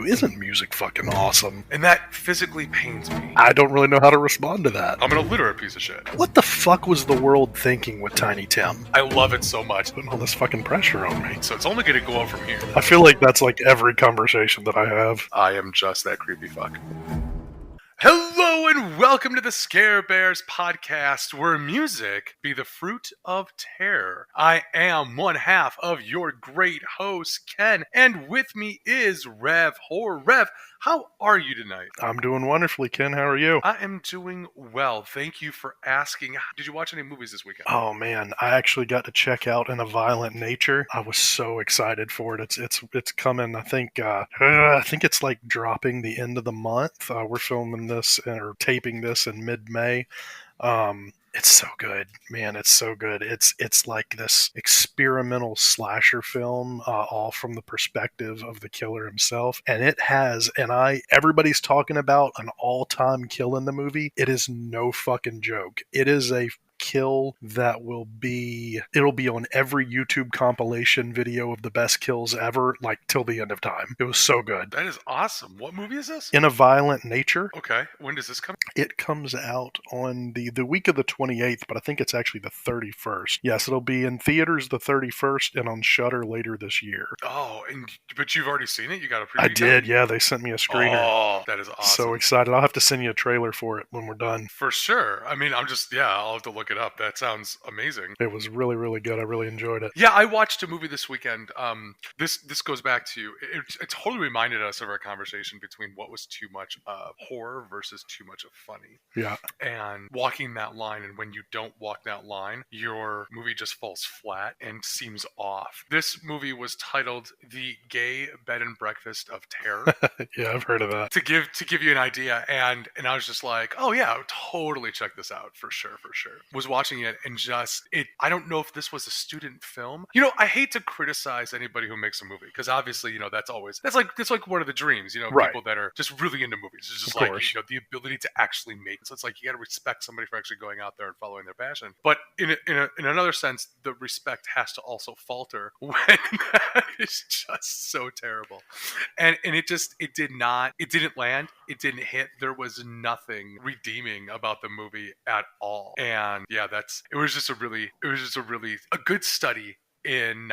isn't music fucking awesome? And that physically pains me. I don't really know how to respond to that. I'm an illiterate piece of shit. What the fuck was the world thinking with Tiny Tim? I love it so much. Putting all this fucking pressure on me. So it's only going to go up from here. I feel like that's like every conversation that I have. I am just that creepy fuck. Hello and welcome to the Scare Bears podcast, where music be the fruit of terror. I am one half of your great host, Ken, and with me is Rev Horror. Rev, how are you tonight? I'm doing wonderfully, Ken. How are you? I am doing well. Thank you for asking. Did you watch any movies this weekend? Oh man, I actually got to check out In a Violent Nature. I was so excited for it. It's coming. I think it's like dropping the end of the month. We're filming this or taping this in mid-May. It's so good, man. It's so good. It's like this experimental slasher film, all from the perspective of the killer himself. And it has, everybody's talking about an all-time kill in the movie. It is no fucking joke. It is a kill that it'll be on every YouTube compilation video of the best kills ever, like till the end of time. It was so good. That is awesome. What movie is this? In a Violent Nature. Okay. When does this come? It comes out on the week of the 28th, but I think it's actually the 31st. Yes, it'll be in theaters the 31st and on Shudder later this year. Oh, but you've already seen it? You got a preview? I did, yeah. They sent me a screener. Oh, that is awesome. So excited. I'll have to send you a trailer for it when we're done. For sure. I mean, I'll have to look it up. That sounds amazing. It was really, really good. I really enjoyed it. Yeah, I watched a movie this weekend. This goes back to, it totally reminded us of our conversation between what was too much of horror versus too much of funny. Yeah. And walking that line, and when you don't walk that line, your movie just falls flat and seems off. This movie was titled The Gay Bed and Breakfast of Terror. Yeah, I've heard of that. To give you an idea, and I was just like, oh yeah, I would totally check this out for sure. Was watching it and I don't know if this was a student film. You know, I hate to criticize anybody who makes a movie, because obviously, you know, that's like one of the dreams, you know, right. People that are just really into movies. It's just like, you know, the ability to actually make it. So it's like, you got to respect somebody for actually going out there and following their passion. But in another sense, the respect has to also falter when that is just so terrible. And it didn't land. It didn't hit. There was nothing redeeming about the movie at all. And yeah, it was just a really good study in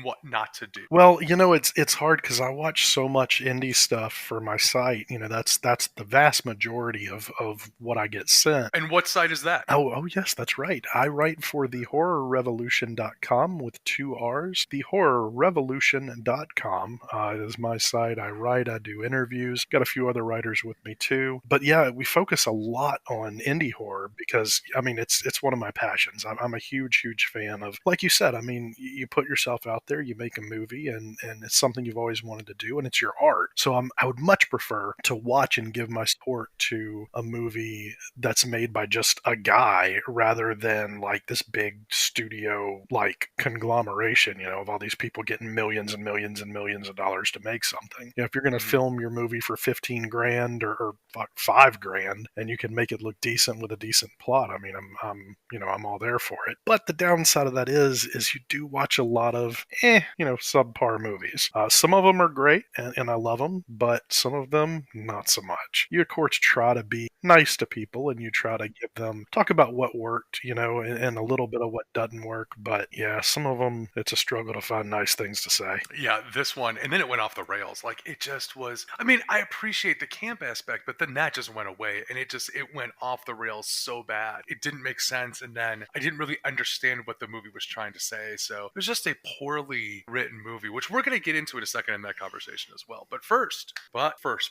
what not to do. Well, you know, it's hard because I watch so much indie stuff for my site. You know, that's the vast majority of what I get sent. And what site is that? Oh yes, that's right. I write for thehorrorrevolution.com with 2 R's. Thehorrorrevolution.com is my site. I write, I do interviews. Got a few other writers with me too. But yeah, we focus a lot on indie horror because, I mean, it's one of my passions. I'm a huge fan of, like you said, I mean, you put yourself out there, you make a movie, and it's something you've always wanted to do, and it's your art. So I would much prefer to watch and give my support to a movie that's made by just a guy rather than like this big studio like conglomeration, you know, of all these people getting millions and millions and millions of dollars to make something. You know, if you're going to film your movie for $15,000 or $5,000 and you can make it look decent with a decent plot, I mean, I'm all there for it. But the downside of that is you do watch a lot of, subpar movies. Some of them are great, and I love them, but some of them, not so much. You, of course, try to be nice to people, and you try to give them, talk about what worked, you know, and a little bit of what doesn't work, but yeah, some of them, it's a struggle to find nice things to say. Yeah, this one, and then it went off the rails. Like, it just was, I mean, I appreciate the camp aspect, but then that just went away, and it went off the rails so bad. It didn't make sense, and then I didn't really understand what the movie was trying to say, so it was just a poorly written movie, which we're going to get into in a second in that conversation as well. But first,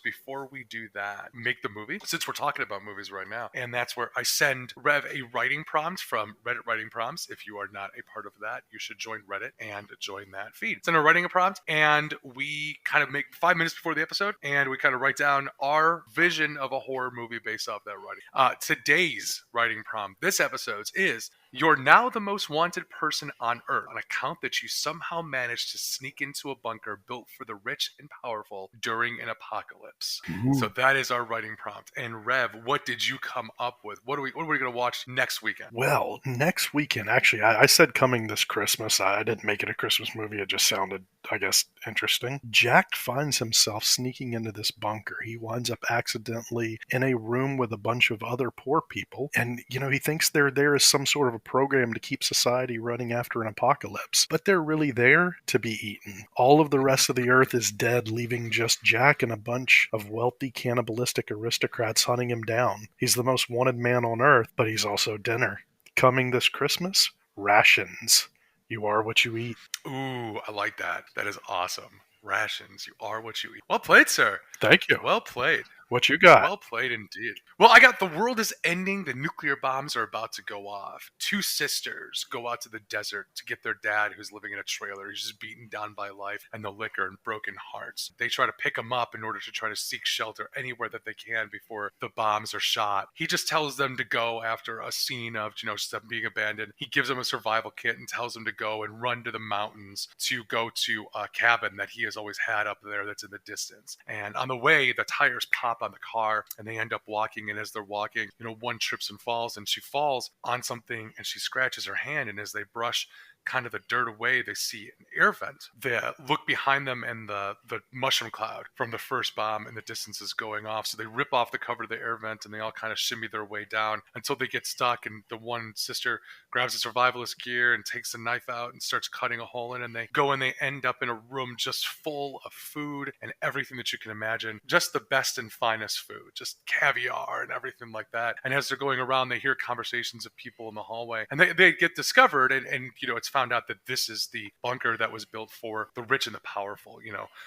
before we do that, make the movie, since we're talking about movies right now, and that's where I send Rev a writing prompt from Reddit Writing Prompts. If you are not a part of that, you should join Reddit and join that feed. Send a writing a prompt, and we kind of make 5 minutes before the episode, and we kind of write down our vision of a horror movie based off that writing. Today's writing prompt, this episode's, is You're now the most wanted person on Earth on account that you somehow managed to sneak into a bunker built for the rich and powerful during an apocalypse. So that is our writing prompt. And Rev, what did you come up with? What are we going to watch next weekend? Well, next weekend, actually, I said coming this Christmas. I didn't make it a Christmas movie. It just sounded, I guess, interesting. Jack finds himself sneaking into this bunker. He winds up accidentally in a room with a bunch of other poor people. And, he thinks they're there as some sort of a program to keep society running after an apocalypse. But they're really there to be eaten. All of the rest of the earth is dead, leaving just Jack and a bunch of wealthy cannibalistic aristocrats hunting him down. He's the most wanted man on earth, but he's also dinner. Coming this Christmas, rations. You are what you eat. Ooh, I like that. That is awesome. Rations. You are what you eat. Well played, sir. Thank you. Well played. What you got? Well played indeed. Well, I got the world is ending. The nuclear bombs are about to go off. Two sisters go out to the desert to get their dad, who's living in a trailer. He's just beaten down by life and the liquor and broken hearts. They try to pick him up in order to try to seek shelter anywhere that they can before the bombs are shot. He just tells them to go after a scene of, just them being abandoned. He gives them a survival kit and tells them to go and run to the mountains to go to a cabin that he has always had up there that's in the distance. And on the way, the tires pop on the car and they end up walking, and as they're walking, one trips and falls, and she falls on something and she scratches her hand, and as they brush kind of the dirt away, they see an air vent. They look behind them, and the mushroom cloud from the first bomb in the distance is going off. So they rip off the cover of the air vent, and they all kind of shimmy their way down until they get stuck. And the one sister grabs a survivalist gear and takes a knife out and starts cutting a hole in. And they go and they end up in a room just full of food and everything that you can imagine. Just the best and finest food, just caviar and everything like that. And as they're going around, they hear conversations of people in the hallway, and they get discovered, and it's found out that this is the bunker that was built for the rich and the powerful.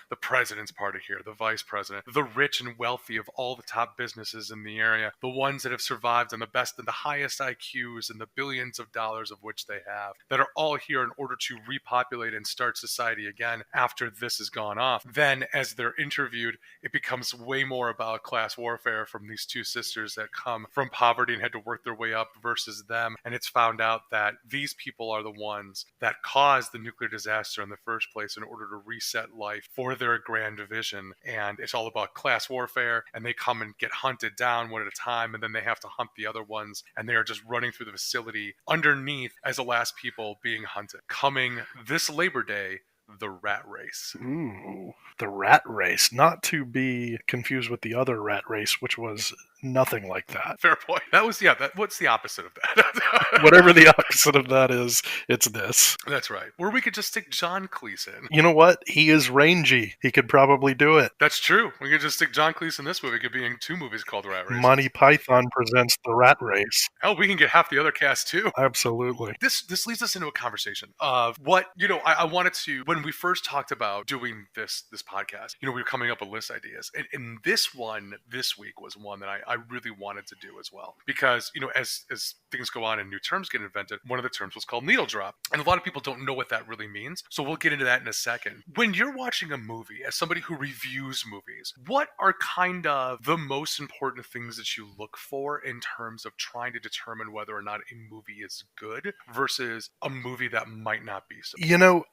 The president's part of here, the vice president, the rich and wealthy of all the top businesses in the area, the ones that have survived on the best and the highest IQs and the billions of dollars of which they have, that are all here in order to repopulate and start society again after this has gone off. Then as they're interviewed, it becomes way more about class warfare from these two sisters that come from poverty and had to work their way up versus them. And it's found out that these people are the ones that caused the nuclear disaster in the first place in order to reset life for their grand vision. And it's all about class warfare, and they come and get hunted down one at a time, and then they have to hunt the other ones, and they are just running through the facility underneath as the last people being hunted. Coming this Labor Day, the rat race. Ooh, the rat race. Not to be confused with the other rat race, which was nothing like that. Fair point. That was, what's the opposite of that? Whatever the opposite of that is, it's this. That's right. Or we could just stick John Cleese in. You know what? He is rangy. He could probably do it. That's true. We could just stick John Cleese in this movie. It could be in two movies called Rat Race. Monty Python presents the rat race. Hell, we can get half the other cast too. Absolutely. This leads us into a conversation of what, I wanted to, when we first talked about doing this podcast, we were coming up with list ideas. And this one, this week, was one that I really wanted to do as well. Because, as things go on and new terms get invented, one of the terms was called needle drop. And a lot of people don't know what that really means. So we'll get into that in a second. When you're watching a movie, as somebody who reviews movies, what are kind of the most important things that you look for in terms of trying to determine whether or not a movie is good versus a movie that might not be so?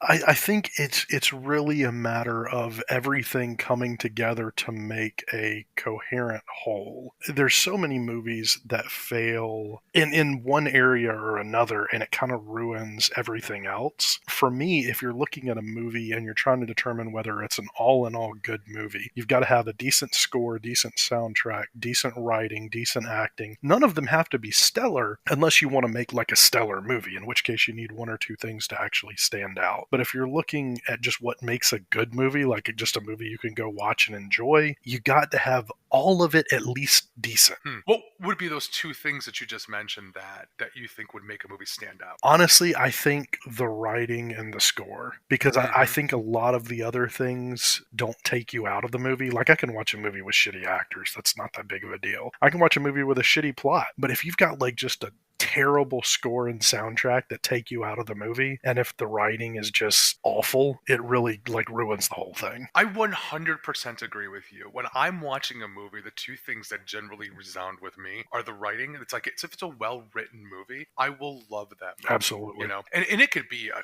I think it's really a matter of everything coming together to make a coherent whole. There's so many movies that fail in one area or another, and it kind of ruins everything else. For me, if you're looking at a movie and you're trying to determine whether it's an all-in-all good movie, you've got to have a decent score, decent soundtrack, decent writing, decent acting. None of them have to be stellar unless you want to make like a stellar movie, in which case you need one or two things to actually stand out. But if you're looking at just what makes a good movie, like just a movie you can go watch and enjoy, you got to have all of it at least decent. What would be those two things that you just mentioned that you think would make a movie stand out? Honestly, I think the writing and the score, because I think a lot of the other things don't take you out of the movie. Like, I can watch a movie with shitty actors. That's not that big of a deal. I can watch a movie with a shitty plot. But if you've got like just a terrible score and soundtrack that take you out of the movie, and if the writing is just awful, it really like ruins the whole thing. I 100% agree with you. When I'm watching a movie, the two things that generally resound with me are the writing. It's like if it's a well-written movie, I will love that movie. Absolutely. You know, and it could be a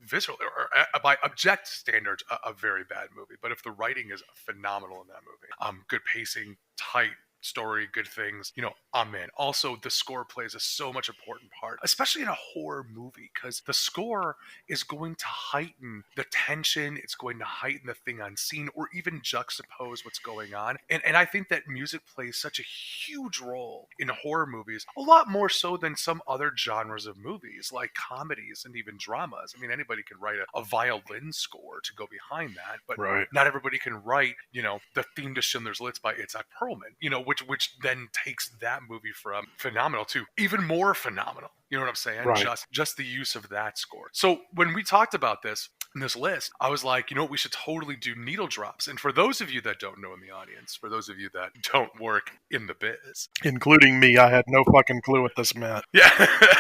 viscerally or by object standards a very bad movie, but if the writing is phenomenal in that movie, good pacing, tight story, good things, you know, I'm in. Also, the score plays a so much important part, especially in a horror movie, because the score is going to heighten the tension, it's going to heighten the thing unseen, or even juxtapose what's going on. And I think that music plays such a huge role in horror movies, a lot more so than some other genres of movies, like comedies and even dramas. I mean, anybody can write a violin score to go behind that, but Right. not everybody can write, you know, the theme to Schindler's List by Itzhak Perlman, you know, which then takes that movie from phenomenal to even more phenomenal. You know what I'm saying? Right. Just the use of that score. So when we talked about this in this list, I was like, you know what, we should totally do needle drops. And for those of you that don't know in the audience, for those of you that don't work in the biz, including me, I had no fucking clue what this meant. yeah,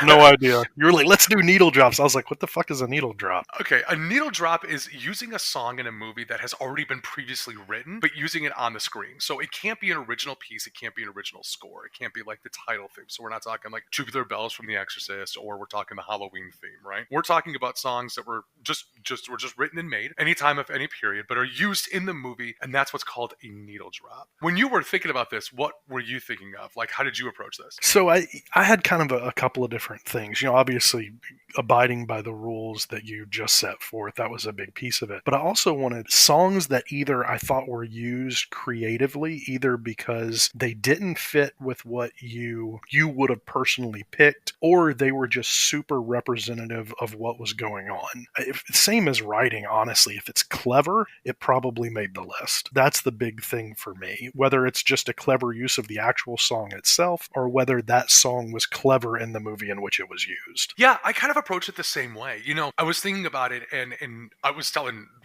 No idea. You were like, let's do needle drops. I was like, what the fuck is a needle drop? Okay, a needle drop is using a song in a movie that has already been previously written, but using it on the screen. So it can't be an original piece, it can't be an original score, it can't be like the title theme. So we're not talking like Tubular Bells from The Exorcist, or we're talking the Halloween theme, right? We're talking about songs that were just written and made any time of any period, but are used in the movie, and that's what's called a needle drop. When you were thinking about this, what were you thinking of? Like, how did you approach this? So I had kind of a couple of different things. You know, obviously abiding by the rules that you just set forth, that was a big piece of it. But I also wanted songs that either I thought were used creatively, either because they didn't fit with what you would have personally picked, or they were just super representative of what was going on. Same as writing, honestly. If it's clever, it probably made the list. That's the big thing for me. Whether it's just a clever use of the actual song itself, or whether that song was clever in the movie in which it was used. Yeah, I kind of approach it the same way. You know, I was thinking about it, and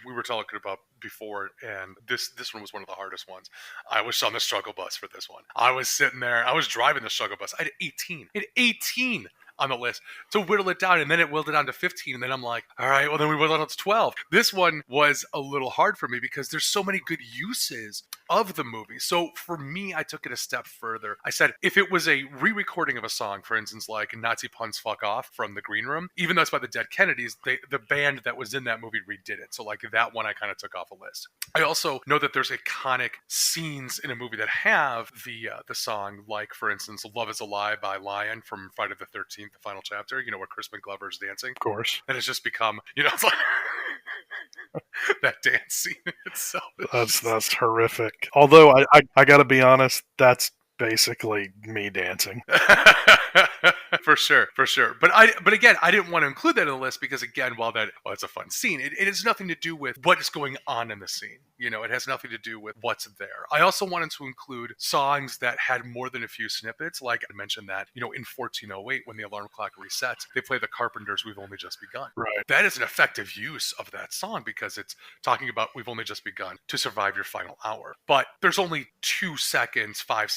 we were talking about before, and this one was one of the hardest ones. I was on the struggle bus for this one. I was sitting there, I was driving the struggle bus. I had 18 on the list to whittle it down, and then it whittled it down to 15, and then I'm like, all right, well then we whittled it down to 12. This one was a little hard for me because there's so many good uses of the movie. So for me, I took it a step further. I said, if it was a re-recording of a song, for instance, like Nazi Punks Fuck Off from The Green Room, even though it's by the Dead Kennedys, the band that was in that movie redid it. So like that one I kind of took off a list. I also know that there's iconic scenes in a movie that have the song, like for instance, Love Is a Lie by Lion from Friday the 13th, the final chapter, you know, where Crispin Glover's dancing. Of course. And it's just become, you know, it's like that dance scene itself. That's horrific. Although I gotta be honest, that's basically me dancing. For sure. But again, I didn't want to include that in the list because again, while it's a fun scene, it has nothing to do with what is going on in the scene. You know, it has nothing to do with what's there. I also wanted to include songs that had more than a few snippets. Like I mentioned that, you know, in 1408, when the alarm clock resets, they play the Carpenters' We've Only Just Begun. Right. That is an effective use of that song because it's talking about we've only just begun to survive your final hour. But there's only 2 to 5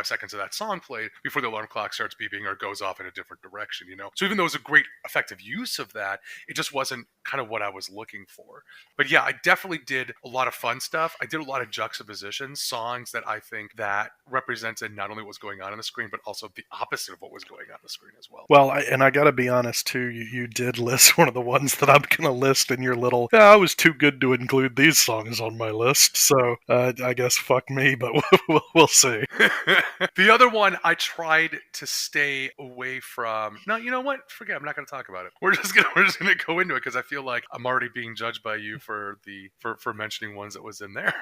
seconds of that song played before the alarm clock starts beeping or goes off in a different direction, you know? So even though it was a great effective use of that, it just wasn't kind of what I was looking for. But yeah, I definitely did a lot of fun stuff. I did a lot of juxtapositions, songs that I think that represented not only what's going on the screen, but also the opposite of what was going on the screen as well. Well, I gotta be honest too, you did list one of the ones that I'm gonna list in your little, I was too good to include these songs on my list, so I guess fuck me, but we'll see. The other one I tried to stay away from. No, you know what? Forget. I'm not going to talk about it. We're just gonna go into it because I feel like I'm already being judged by you for mentioning ones that was in there.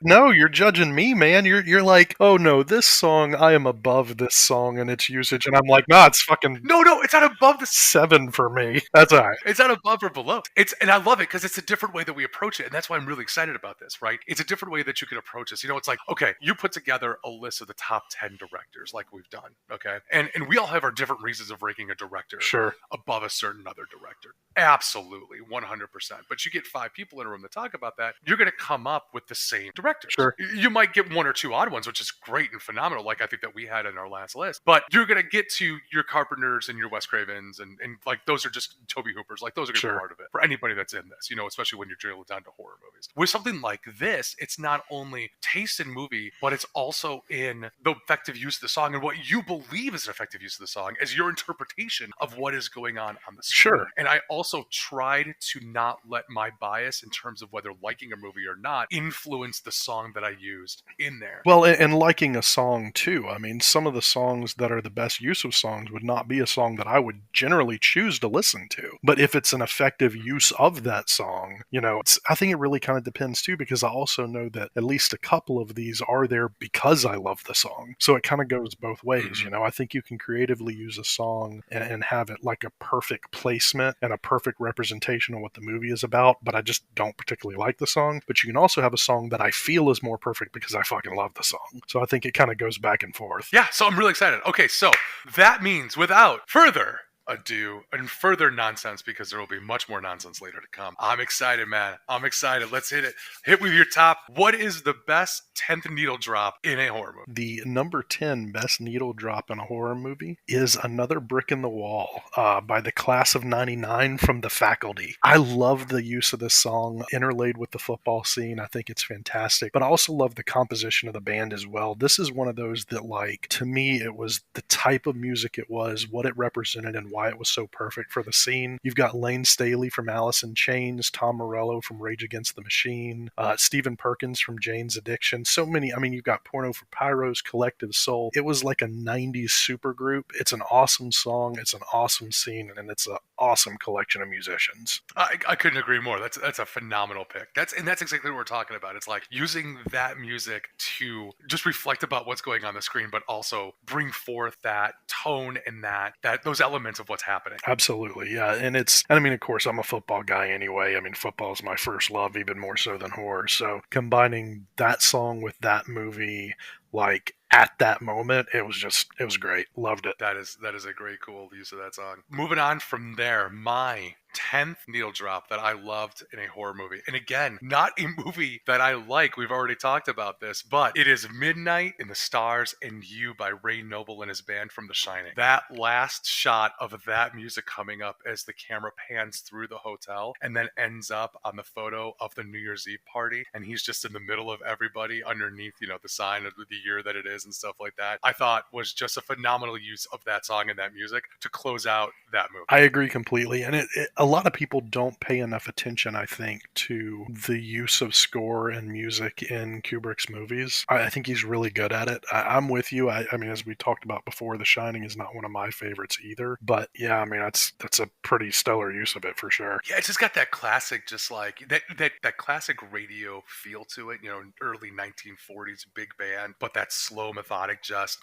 No, you're judging me, man. You're like, oh no, this song, I am above this song and its usage, and I'm like, nah, it's fucking no, it's not above the 7 for me. That's all right. It's not above or below. And I love it because it's a different way that we approach it, and that's why I'm really excited about this. Right? It's a different way that you can approach this. You know, it's like, okay, you put together a list of the top 10 directors, like we've done. Okay, and we all have our different reasons of ranking a director Sure. above a certain other director. Absolutely, 100%. But you get 5 people in a room to talk about that, you're going to come up with the same directors. Sure. You might get one or two odd ones, which is great and phenomenal, like I think that we had in our last list. But you're going to get to your Carpenters and your Wes Cravens, and like those are just Toby Hoopers. Like those are going to be part of it for anybody that's in this, especially when you're drilling down to horror movies. With something like this, it's not only taste in movie, but it's also in the effective use of the song and what you believe is an effective use of the song as your interpretation of what is going on the screen. Sure. And I also tried to not let my bias in terms of whether liking a movie or not influence the song that I used in there. Well, and liking a song too. I mean, some of the songs that are the best use of songs would not be a song that I would generally choose to listen to. But if it's an effective use of that song, I think it really kind of depends too, because I also know that at least a couple of these are there because I love the song. So it kind of goes both ways. I think you can creatively use a song and have it like a perfect placement and a perfect representation of what the movie is about, but I just don't particularly like the song. But you can also have a song that I feel is more perfect because I fucking love the song. So I think it kind of goes back and forth. Yeah, so I'm really excited. Okay, so that means without further ado and further nonsense, because there will be much more nonsense later to come. I'm excited, man. I'm excited. Let's hit it. Hit with your top. What is the best 10th needle drop in a horror movie? The number 10 best needle drop in a horror movie is Another Brick in the Wall by the Class of 99 from The Faculty. I love the use of this song interlaid with the football scene. I think it's fantastic, but I also love the composition of the band as well. This is one of those that, like, to me, it was the type of music it was, what it represented, and why it was so perfect for the scene. You've got Lane Staley from Alice in Chains, Tom Morello from Rage Against the Machine, Stephen Perkins from Jane's Addiction. So many. I mean, you've got Porno for Pyros, Collective Soul. It was like a 90s supergroup. It's an awesome song. It's an awesome scene, and it's an awesome collection of musicians. I couldn't agree more. That's a phenomenal pick. That's exactly what we're talking about. It's like using that music to just reflect about what's going on the screen, but also bring forth that tone and that those elements of what's happening. Absolutely, yeah. And I mean, of course, I'm a football guy anyway. I mean, football is my first love, even more so than horror. So combining that song with that movie, like, at that moment, it was great. Loved it. That is a great, cool use of that song. Moving on from there, my 10th needle drop that I loved in a horror movie. And again, not a movie that I like. We've already talked about this, but it is Midnight in the Stars and You by Ray Noble and his band from The Shining. That last shot of that music coming up as the camera pans through the hotel and then ends up on the photo of the New Year's Eve party, and he's just in the middle of everybody underneath, the sign of the year that it is and stuff like that, I thought was just a phenomenal use of that song and that music to close out that movie. I agree completely. And a lot of people don't pay enough attention, I think, to the use of score and music in Kubrick's movies. I think he's really good at it. I'm with you. I mean, as we talked about before, The Shining is not one of my favorites either. But yeah, I mean, that's a pretty stellar use of it for sure. Yeah, it's just got that classic, just like that classic radio feel to it, early 1940s big band, but that slow, methodic,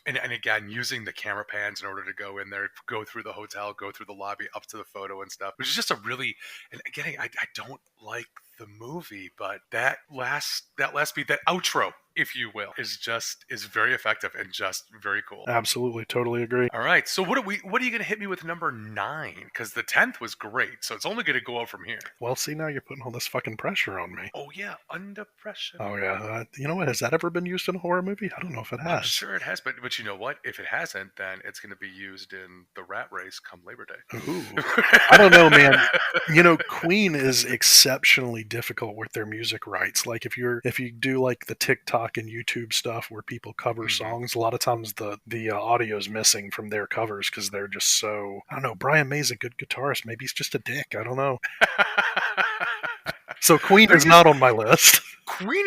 and again, using the camera pans in order to go in there, go through the hotel, go through the lobby, up to the photo and stuff, which is just a really, and again, I don't like the movie, but that last beat, that outro, if you will, is very effective and just very cool. Absolutely, totally agree. All right, so what are you going to hit me with number 9? Because the 10th was great, so it's only going to go up from here. Well, see, now you're putting all this fucking pressure on me. Oh yeah, under pressure. Oh yeah, you know what? Has that ever been used in a horror movie? I don't know if it has. I'm sure it has, but you know what? If it hasn't, then it's going to be used in the Rat Race come Labor Day. Ooh, I don't know, man. Queen is exceptionally difficult with their music rights. Like if you do like the TikTok and YouTube stuff where people cover songs, a lot of times the audio is missing from their covers because they're just so, I don't know. Brian May's a good guitarist. Maybe he's just a dick. I don't know. So Queen is not on my list. Queen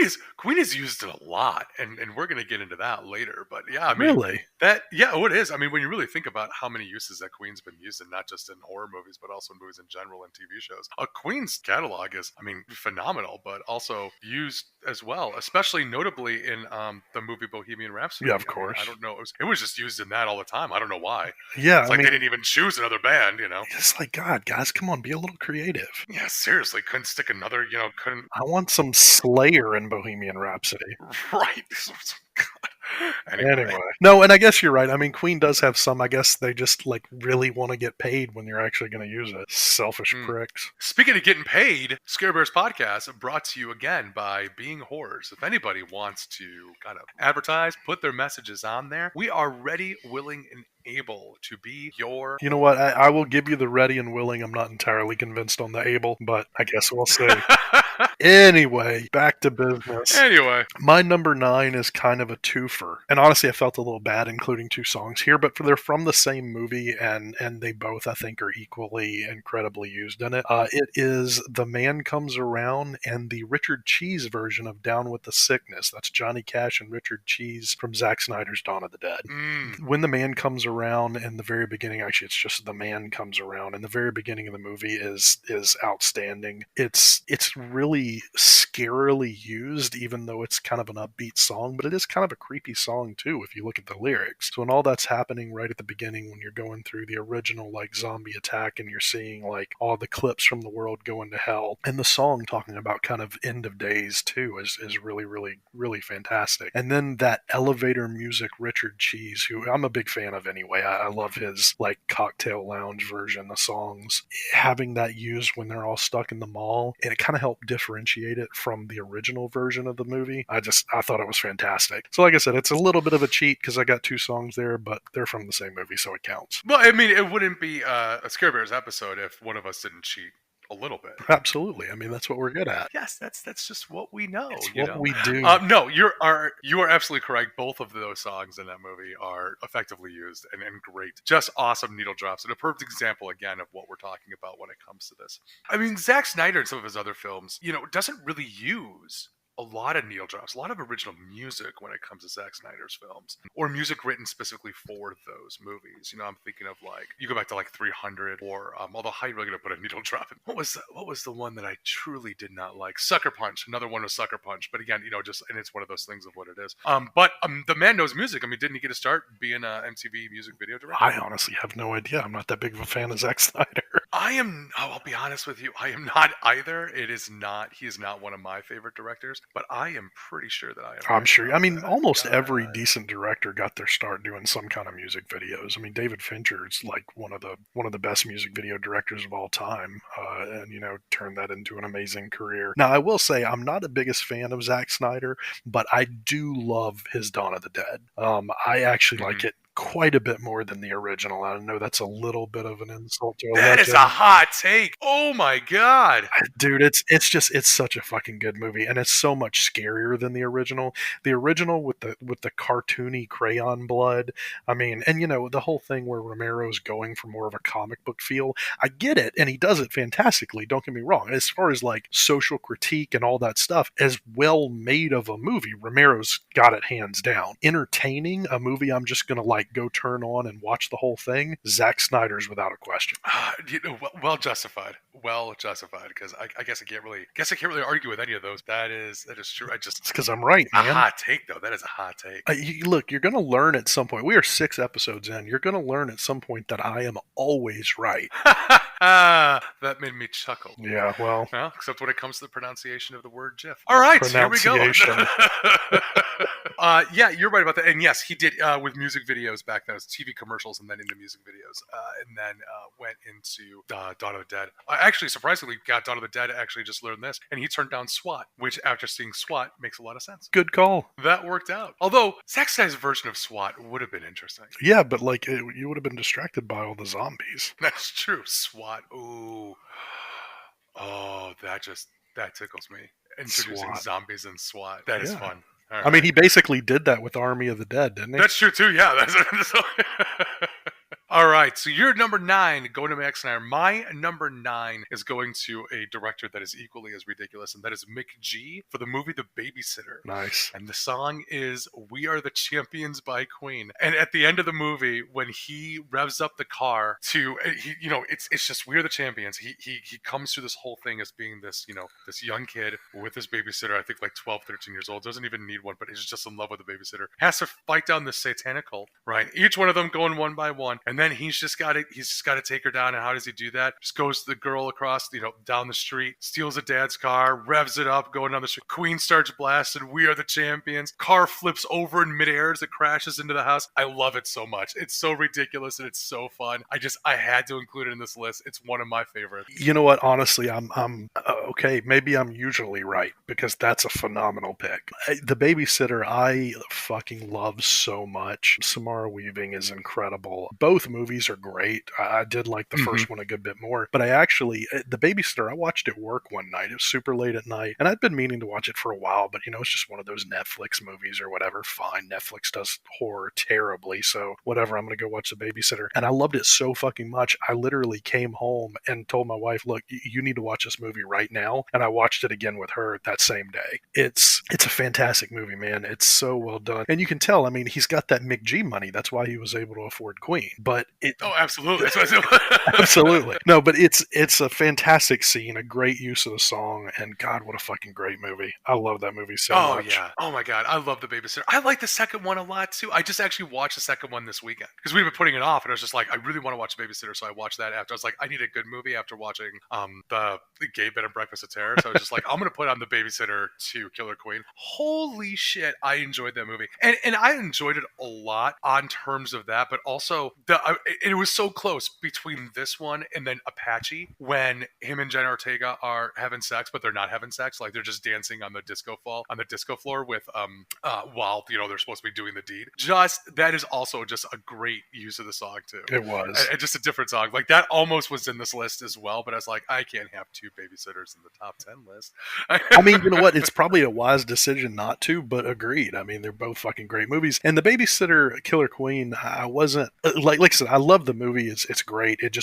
is used a lot, and we're going to get into that later. But yeah, I mean, really, it is. I mean, when you really think about how many uses that Queen's been used in, not just in horror movies, but also in movies in general and TV shows, Queen's catalog is, I mean, phenomenal, but also used as well, especially notably in the movie Bohemian Rhapsody. Yeah, of course. I don't know. It was just used in that all the time. I don't know why. Yeah, it's like they didn't even choose another band. It's like, God, guys, come on, be a little creative. Yeah, seriously, couldn't stick another. Couldn't. I want some Slayer tear in Bohemian Rhapsody. Right. Anyway. No, and I guess you're right. I mean, Queen does have some. I guess they just like really want to get paid when you're actually going to use it. Selfish pricks. Speaking of getting paid, Scare Bears Podcast brought to you again by Being Whores. If anybody wants to kind of advertise, put their messages on there, we are ready, willing, and able to be your... You know what? I will give you the ready and willing. I'm not entirely convinced on the able, but I guess we'll see. Anyway, back to business. Anyway. My number 9 is kind of a twofer. And honestly, I felt a little bad including 2 songs here, but they're from the same movie, and they both, I think, are equally incredibly used in it. It is The Man Comes Around and the Richard Cheese version of Down with the Sickness. That's Johnny Cash and Richard Cheese from Zack Snyder's Dawn of the Dead. When the man comes around in the very beginning, actually it's just The Man Comes Around, and the very beginning of the movie is outstanding. It's really scarily used, even though it's kind of an upbeat song, but it is kind of a creepy song too if you look at the lyrics. So when all that's happening right at the beginning, when you're going through the original like zombie attack and you're seeing like all the clips from the world going to hell, and the song talking about kind of end of days too is really, really, really fantastic. And then that elevator music, Richard Cheese, who I'm a big fan of anyway. I love his like cocktail lounge version of songs. Having that used when they're all stuck in the mall, and it kind of helped differentiate it from the original version of the movie. I thought it was fantastic. So like I said, it's a little bit of a cheat because I got 2 songs there, but they're from the same movie, so it counts. Well, I mean, it wouldn't be a Scare Bears episode if one of us didn't cheat a little bit. Absolutely. I mean, that's what we're good at. Yes, that's just what we know. It's what we do. No, you are absolutely correct. Both of those songs in that movie are effectively used and great. Just awesome needle drops, and a perfect example again of what we're talking about when it comes to this. I mean, Zack Snyder in some of his other films, doesn't really use a lot of needle drops, a lot of original music when it comes to Zack Snyder's films, or music written specifically for those movies. I'm thinking of like, you go back to like 300, or although how are you really gonna put a needle drop in? What was the one that I truly did not like? Sucker Punch. Another one was Sucker Punch, but again, and it's one of those things of what it is. But the man knows music. I mean, didn't he get a start being a MTV music video director? I honestly have no idea. I'm not that big of a fan of Zack Snyder. I'll be honest with you, I am not either. He is not one of my favorite directors, but I am pretty sure that I am. I'm sure. I mean, almost every decent director got their start doing some kind of music videos. I mean, David Fincher is like one of the best music video directors of all time, and turned that into an amazing career. Now, I will say I'm not the biggest fan of Zack Snyder, but I do love his Dawn of the Dead. I actually like it quite a bit more than the original. I know that's a little bit of an insult to a legend. That is a hot take. Oh my god, dude! It's such a fucking good movie, and it's so much scarier than the original. The original with the cartoony crayon blood. I mean, and the whole thing where Romero's going for more of a comic book feel. I get it, and he does it fantastically. Don't get me wrong. As far as like social critique and all that stuff, as well made of a movie, Romero's got it hands down. Entertaining a movie, I'm just gonna like go turn on and watch the whole thing. Zack Snyder's without a question. Well justified. Well justified, because I guess I can't really argue with any of those. That is true. It's because I'm right, man. A hot take though. That is a hot take. Look, you're gonna learn at some point. We are 6 episodes in. You're gonna learn at some point that I am always right. That made me chuckle. Yeah, well, except when it comes to the pronunciation of the word GIF. All right, here we go. Yeah, you're right about that. And yes, he did with music videos back then. It was TV commercials and then into music videos, and then went into Dawn of the Dead. Actually, surprisingly, got Dawn of the Dead. Actually, just learned this, and he turned down SWAT, which after seeing SWAT makes a lot of sense. Good call. That worked out. Although Zack Snyder's version of SWAT would have been interesting. Yeah, but like you would have been distracted by all the zombies. That's true. SWAT. Ooh. Oh, that tickles me. Introducing zombies and SWAT. That is fun. Right. I mean, he basically did that with Army of the Dead, didn't he? That's true, too, yeah. All right, so you're number 9, going to Max Snyder. My number 9 is going to a director that is equally as ridiculous, and that is Mick G for the movie The Babysitter. Nice. And the song is We Are the Champions by Queen. And at the end of the movie, when he revs up the car it's just We Are the Champions. He comes through this whole thing as being this, this young kid with his babysitter, I think like 12, 13 years old, doesn't even need one, but he's just in love with the babysitter. Has to fight down this satanic cult, right? Each one of them going one by one, and then he's just got to take her down. And how does he do that? Just goes to the girl across, down the street, steals a dad's car, revs it up, going down the street. Queen starts blasting, "We are the champions." Car flips over in midair as it crashes into the house. I love it so much. It's so ridiculous and it's so fun. I had to include it in this list. It's one of my favorites. You know what? Honestly, I'm okay. Maybe I'm usually right because that's a phenomenal pick. The Babysitter, I fucking love so much. Samara Weaving is incredible. Both movies are great. I did like the first one a good bit more, but The Babysitter, I watched at work one night. It was super late at night, and I'd been meaning to watch it for a while, but it's just one of those Netflix movies or whatever. Fine, Netflix does horror terribly, so whatever. I'm gonna go watch The Babysitter, and I loved it so fucking much. I literally came home and told my wife, "Look, you need to watch this movie right now." And I watched it again with her that same day. It's a fantastic movie, man. It's so well done, and you can tell. I mean, he's got that McG money. That's why he was able to afford Queen. But absolutely, absolutely no. But it's a fantastic scene, a great use of the song, and God, what a fucking great movie. I love that movie so much. Oh yeah. Oh my God, I love The Babysitter. I like the second one a lot too. I just actually watched the second one this weekend because we've been putting it off, and I was just like, I really want to watch The Babysitter, so I watched that after. I was like, I need a good movie after watching the Gay Bed and Breakfast of Terror. So I was just like, I'm gonna put on The Babysitter to Killer Queen. Holy shit, I enjoyed that movie, and I enjoyed it a lot on terms of that, but also it was so close between this one and then Apache when him and Jenna Ortega are having sex, but they're not having sex. Like they're just dancing on the disco floor with while they're supposed to be doing the deed. That is also just a great use of the song too. It was and just a different song. Like that almost was in this list as well, but I was like, I can't have two Babysitters in the top 10 list. I mean, you know what? It's probably a wise decision not to, but agreed. I mean, they're both fucking great movies. And The Babysitter, Killer Queen, I wasn't like I said, I love the movie. It's great. It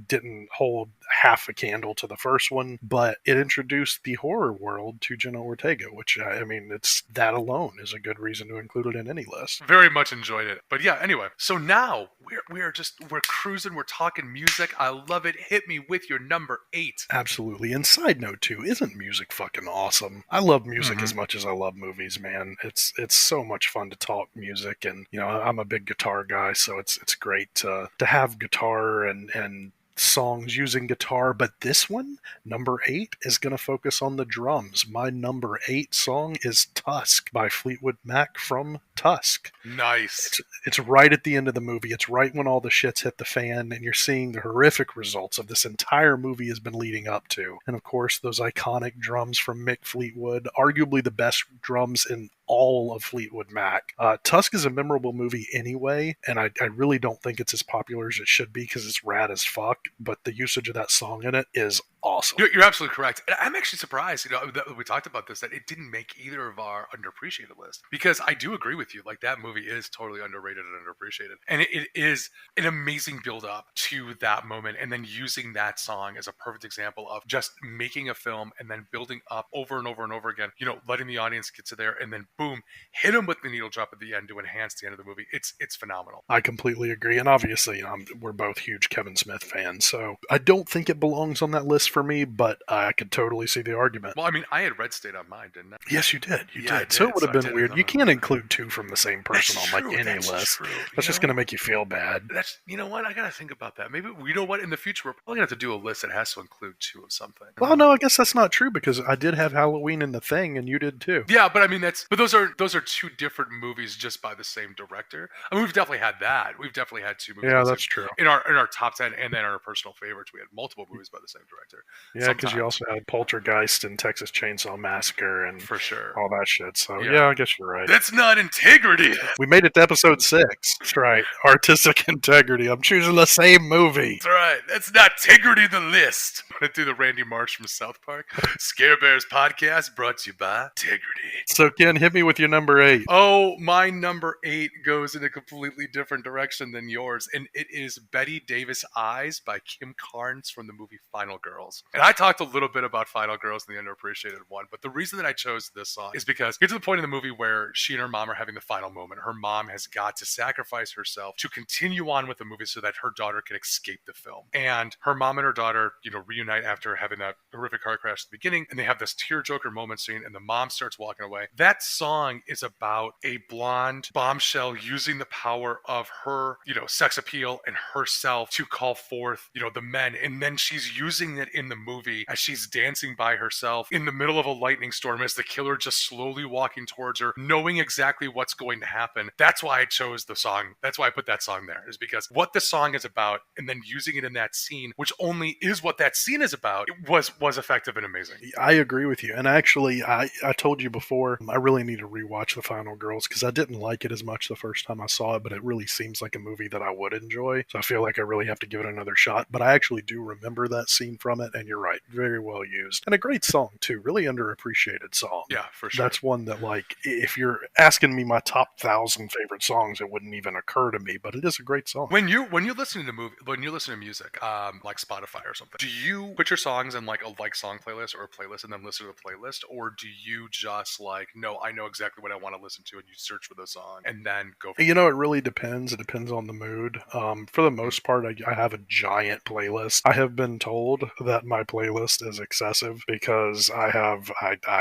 didn't hold half a candle to the first one, but it introduced the horror world to Jenna Ortega, which I mean, it's that alone is a good reason to include it in any list. Very much enjoyed it. But yeah, anyway, so now we're cruising, we're talking music. I love it. Hit me with your number 8. Absolutely. And side note too, isn't music fucking awesome? I love music as much as I love movies, man. It's so much fun to talk music, and I'm a big guitar guy, so it's great to have guitar and songs using guitar. But this one, number 8, is going to focus on the drums. My number 8 song is Tusk by Fleetwood Mac from Tusk. Nice. It's right at the end of the movie. It's right when all the shit's hit the fan and you're seeing the horrific results of this entire movie has been leading up to. And of course, those iconic drums from Mick Fleetwood, arguably the best drums in all of Fleetwood Mac. Tusk is a memorable movie anyway, and I really don't think it's as popular as it should be because it's rad as fuck, but the usage of that song in it is awesome. You're absolutely correct. And I'm actually surprised, that we talked about this, that it didn't make either of our underappreciated lists, because I do agree with you. Like, that movie is totally underrated and underappreciated. And it is an amazing build up to that moment, and then using that song as a perfect example of just making a film and then building up over and over and over again, letting the audience get to there, and then boom, hit them with the needle drop at the end to enhance the end of the movie. It's phenomenal. I completely agree. And obviously, we're both huge Kevin Smith fans, so I don't think it belongs on that list for me, but I could totally see the argument. Well, I mean, I had Red State on mine, didn't I? Yes, you did. You did. So it would have been weird. You can't include 2 from the same person on any list. True. That's just going to make you feel bad. You know what? I got to think about that. Maybe, in the future, we're probably going to have to do a list that has to include 2 of something. Well, no, I guess that's not true, because I did have Halloween in the thing, and you did too. Yeah, but I mean, those are 2 different movies just by the same director. I mean, we've definitely had that. We've definitely had 2 movies. Yeah, that's true. In our top 10, and then our personal favorites, we had multiple movies by the same director. Yeah, because you also had Poltergeist and Texas Chainsaw Massacre and for sure all that shit. So yeah, I guess you're right. That's not integrity. We made it to episode 6. That's right. Artistic integrity. I'm choosing the same movie. That's right. That's not integrity. The list. I'm gonna do the Randy Marsh from South Park. Scare Bears podcast brought to you by Integrity. So Ken, hit me with your number 8. Oh, my number 8 goes in a completely different direction than yours, and it is Betty Davis Eyes by Kim Carnes from the movie Final Girls. Girls. And I talked a little bit about Final Girls and the underappreciated one, but the reason that I chose this song is because get to the point in the movie where she and her mom are having the final moment. Her mom has got to sacrifice herself to continue on with the movie so that her daughter can escape the film. And her mom and her daughter, reunite after having that horrific car crash at the beginning, and they have this tearjerker moment scene, and the mom starts walking away. That song is about a blonde bombshell using the power of her, sex appeal and herself to call forth, the men. And then she's using it in the movie as she's dancing by herself in the middle of a lightning storm as the killer just slowly walking towards her, knowing exactly what's going to happen. That's why I chose the song. That's why I put that song there, is because what the song is about and then using it in that scene, which only is what that scene is about, it was effective and amazing. I agree with you. And actually, I told you before, I really need to rewatch The Final Girls because I didn't like it as much the first time I saw it, but it really seems like a movie that I would enjoy. So I feel like I really have to give it another shot. But I actually do remember that scene from it, and you're right, very well used. And a great song, too. Really underappreciated song. Yeah, for sure. That's one that, like, if you're asking me my top 1,000 favorite songs, it wouldn't even occur to me, but it is a great song. When you listen to music, like Spotify or something, do you put your songs in like a song playlist or a playlist and then listen to the playlist, or do you just like, no, I know exactly what I want to listen to, and you search for the song and then go for it really depends. It depends on the mood. For the most part, I have a giant playlist. I have been told that my playlist is excessive because I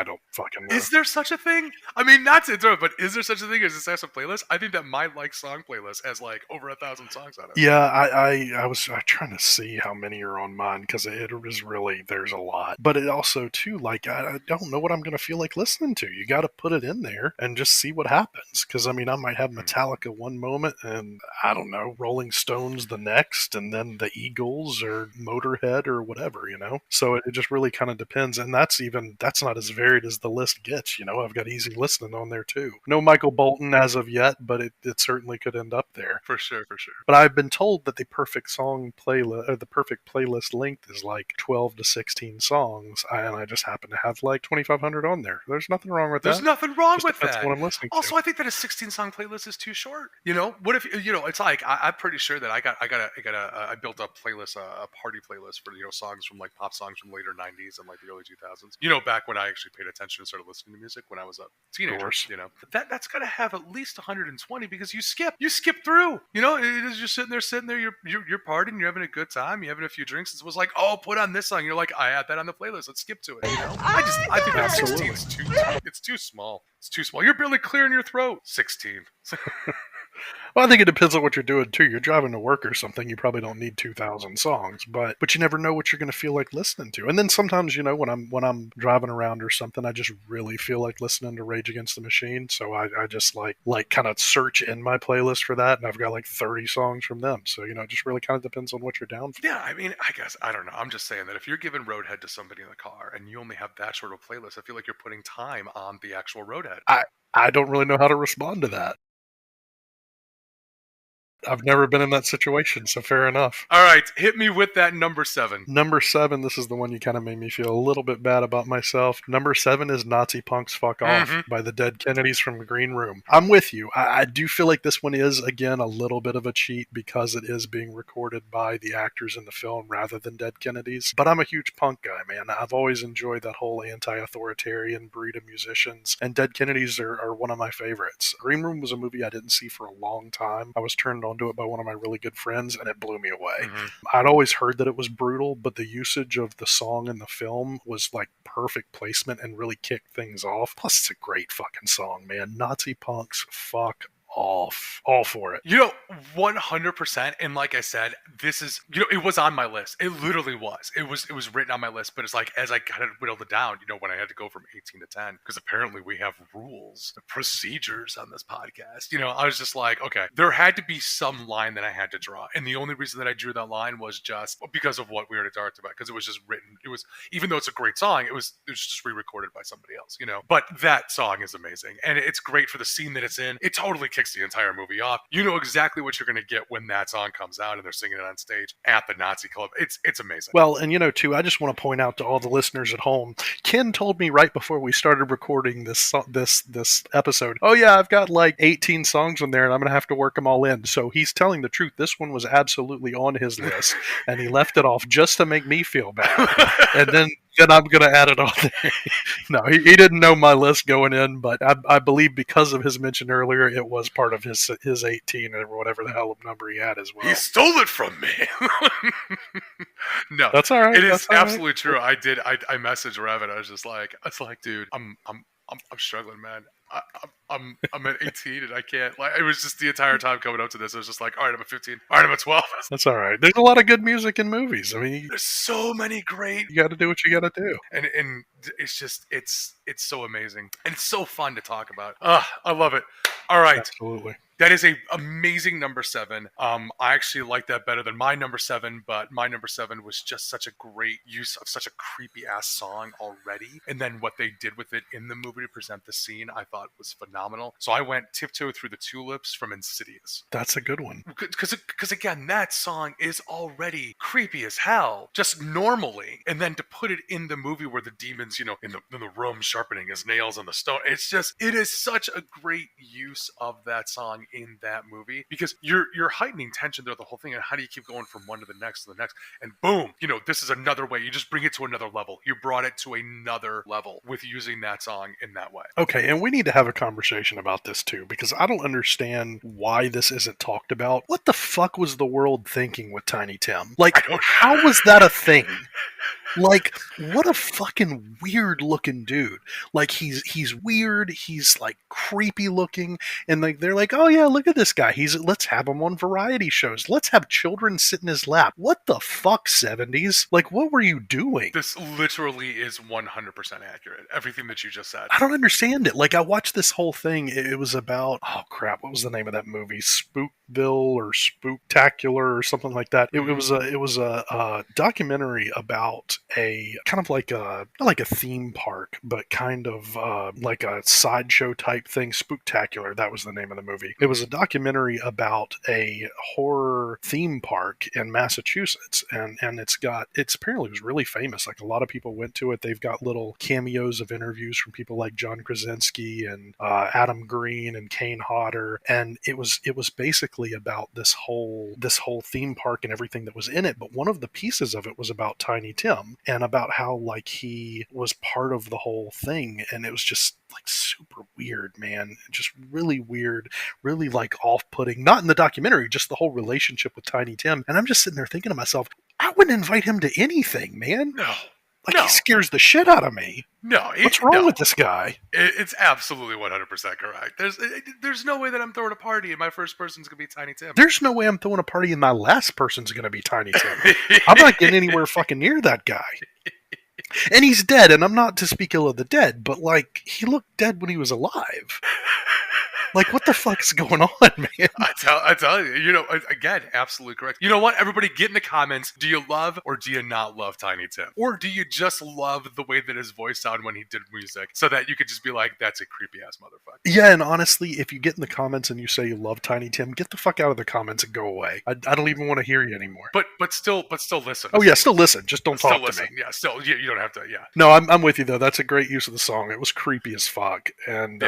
don't fucking know. Is there such a thing? I mean, not to throw it, but is there such a thing as excessive playlist? I think that my song playlist has like over 1,000 songs on it. Yeah, I was trying to see how many are on mine because it is really, there's a lot. But it also too, like, I don't know what I'm gonna feel like listening to. You got to put it in there and just see what happens. Because I mean, I might have Metallica one moment and I don't know, Rolling Stones the next, and then the Eagles or Motorhead or whatever, So it just really kind of depends, and that's not as varied as the list gets. I've got easy listening on there too. No Michael Bolton as of yet, but it certainly could end up there for sure. But I've been told that the perfect song playlist, or the perfect playlist length, is like 12 to 16 songs, and I just happen to have like 2,500 on there. There's nothing wrong with that. There's nothing wrong with that's that. What I'm listening also, to. I think that a 16 song playlist is too short. What if it's like I'm pretty sure that I built a playlist, a party playlist for songs from like pop songs from later 90s and like the early 2000s. Back when I actually paid attention and started listening to music when I was a teenager. That's got to have at least 120 because you skip through. It is just sitting there. You're partying, you're having a good time, you're having a few drinks. It was like, oh, put on this song. You're like, I had that on the playlist. Let's skip to it. I think that 16 is too small. It's too small. You're barely clearing your throat. 16. Well, I think it depends on what you're doing too. You're driving to work or something, you probably don't need 2,000 songs, but you never know what you're going to feel like listening to. And then sometimes, when I'm driving around or something, I just really feel like listening to Rage Against the Machine, so I just like kind of search in my playlist for that, and I've got like 30 songs from them. So it just really kind of depends on what you're down for. Yeah, I mean, I guess I don't know. I'm just saying that if you're giving Roadhead to somebody in the car and you only have that sort of playlist, I feel like you're putting time on the actual Roadhead. I don't really know how to respond to that. I've never been in that situation, so fair enough. All right, hit me with that number 7. Number 7, this is the one you kind of made me feel a little bit bad about myself. Number 7 is Nazi Punks Fuck Off by the Dead Kennedys from Green Room. I'm with you. I do feel like this one is, again, a little bit of a cheat because it is being recorded by the actors in the film rather than Dead Kennedys. But I'm a huge punk guy, man. I've always enjoyed that whole anti-authoritarian breed of musicians, and Dead Kennedys are one of my favorites. Green Room was a movie I didn't see for a long time. I was turned onto it by one of my really good friends, and it blew me away. I'd always heard that it was brutal, but the usage of the song in the film was like perfect placement and really kicked things off. Plus, it's a great fucking song, man. Nazi Punks Fuck Off. All for it. 100%. And like I said, this is, it was on my list. It literally was. It was written on my list, but it's like, as I kind of whittled it down, when I had to go from 18 to 10, because apparently we have rules, procedures on this podcast, I was just like, okay, there had to be some line that I had to draw. And the only reason that I drew that line was just because of what we already talked about, because it was just written. It was, even though it's a great song, it was just re-recorded by somebody else, But that song is amazing. And it's great for the scene that it's in. It totally kicks kicks the entire movie off. You know exactly what you're going to get when that song comes out and they're singing it on stage at the Nazi Club. It's amazing. Well, and too, I just want to point out to all the listeners at home, Ken told me right before we started recording this episode, oh yeah, I've got like 18 songs on there and I'm going to have to work them all in. So he's telling the truth. This one was absolutely on his list and he left it off just to make me feel bad. And then I'm going to add it on there. No, he didn't know my list going in, but I believe because of his mention earlier, it was part of his 18 or whatever the hell number he had as well. He stole it from me. No, that's all right. It is absolutely true. I messaged Revan. I was like, dude, I'm struggling, man. I'm at 18 and I can't. Like, it was just the entire time coming up to this. I was just like, all right, I'm at 15. All right, I'm at 12. That's all right. There's a lot of good music in movies. I mean, there's so many great. You got to do what you got to do, and it's just it's so amazing and it's so fun to talk about. I love it. All right, absolutely. That is a amazing number 7. I actually like that better than my number 7, but my number 7 was just such a great use of such a creepy ass song already. And then what they did with it in the movie to present the scene, I thought was phenomenal. So I went Tiptoe Through the Tulips from Insidious. That's a good one. Because again, that song is already creepy as hell, just normally. And then to put it in the movie where the demon's, in the room sharpening his nails on the stone, it is such a great use of that song in that movie, because you're heightening tension throughout the whole thing, and how do you keep going from one to the next, and boom, this is another way. You just bring it to another level. You brought it to another level with using that song in that way. Okay, and we need to have a conversation about this too, because I don't understand why this isn't talked about. What the fuck was the world thinking with Tiny Tim? Like, how was that a thing? Like, what a fucking weird looking dude. Like, he's weird, he's like creepy looking, and like they're like, oh yeah, look at this guy. Let's have him on variety shows. Let's have children sit in his lap. What the fuck, 70s? Like, what were you doing? This literally is 100% accurate. Everything that you just said. I don't understand it. Like, I watched this whole thing. It was about, oh crap, what was the name of that movie? Spookville or Spooktacular or something like that. It was a documentary about a kind of like not like a theme park, but kind of like a sideshow type thing. Spooktacular, that was the name of the movie. It was a documentary about a horror theme park in Massachusetts, and it's apparently was really famous. Like, a lot of people went to it. They've got little cameos of interviews from people like John Krasinski and Adam Green and Kane Hodder, and it was basically about this whole theme park and everything that was in it. But one of the pieces of it was about Tiny Tim and about how like he was part of the whole thing, and it was just like super weird, man. Just really weird, really like off-putting. Not in the documentary, just the whole relationship with Tiny Tim. And I'm just sitting there thinking to myself, I wouldn't invite him to anything, man. No. He scares the shit out of me. No. What's wrong with this guy? It's absolutely 100% correct. There's no way that I'm throwing a party and my first person's going to be Tiny Tim. There's no way I'm throwing a party and my last person's going to be Tiny Tim. I'm not getting anywhere fucking near that guy. And he's dead, and I'm not to speak ill of the dead, but like, he looked dead when he was alive. Like, what the fuck's going on, man? I tell you, again, absolutely correct. You know what? Everybody get in the comments. Do you love or do you not love Tiny Tim? Or do you just love the way that his voice sounded when he did music, so that you could just be like, that's a creepy ass motherfucker? Yeah, and honestly, if you get in the comments and you say you love Tiny Tim, get the fuck out of the comments and go away. I don't even want to hear you anymore. But still listen. Oh yeah, still listen. Just don't talk to me. Yeah, still, you don't have to. Yeah. No, I'm with you though. That's a great use of the song. It was creepy as fuck, and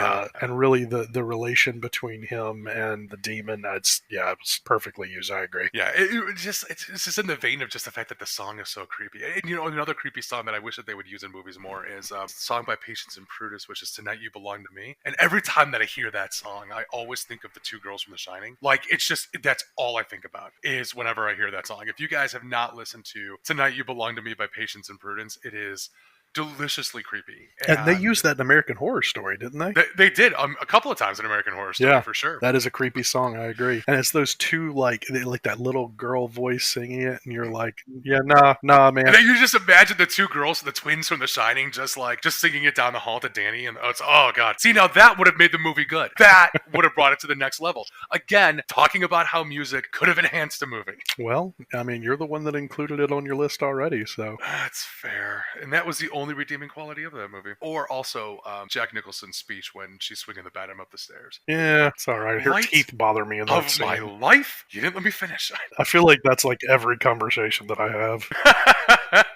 really the relation between him and the demon, it was perfectly used. I agree. Yeah, it's just in the vein of just the fact that the song is so creepy. And another creepy song that I wish that they would use in movies more is a song by Patience and Prudence, which is "Tonight You Belong to Me." And every time that I hear that song, I always think of the two girls from The Shining. Like, it's just, that's all I think about is whenever I hear that song. If you guys have not listened to "Tonight You Belong to Me" by Patience and Prudence, it is deliciously creepy. And they used that in American Horror Story, didn't they? They did a couple of times in American Horror Story, for sure. That is a creepy song, I agree. And it's those two, like that little girl voice singing it, and you're like, yeah, nah, man. And then you just imagine the two girls, the twins from The Shining, just singing it down the hall to Danny, and oh god. See, now that would have made the movie good. That would have brought it to the next level. Again, talking about how music could have enhanced a movie. Well, I mean, you're the one that included it on your list already, so. That's fair. And that was the only redeeming quality of that movie. Or also Jack Nicholson's speech when she's swinging the bat up the stairs. Yeah, it's all right. Her Light teeth bother me in that of my scene. life? You didn't let me finish. I feel like that's like every conversation that I have.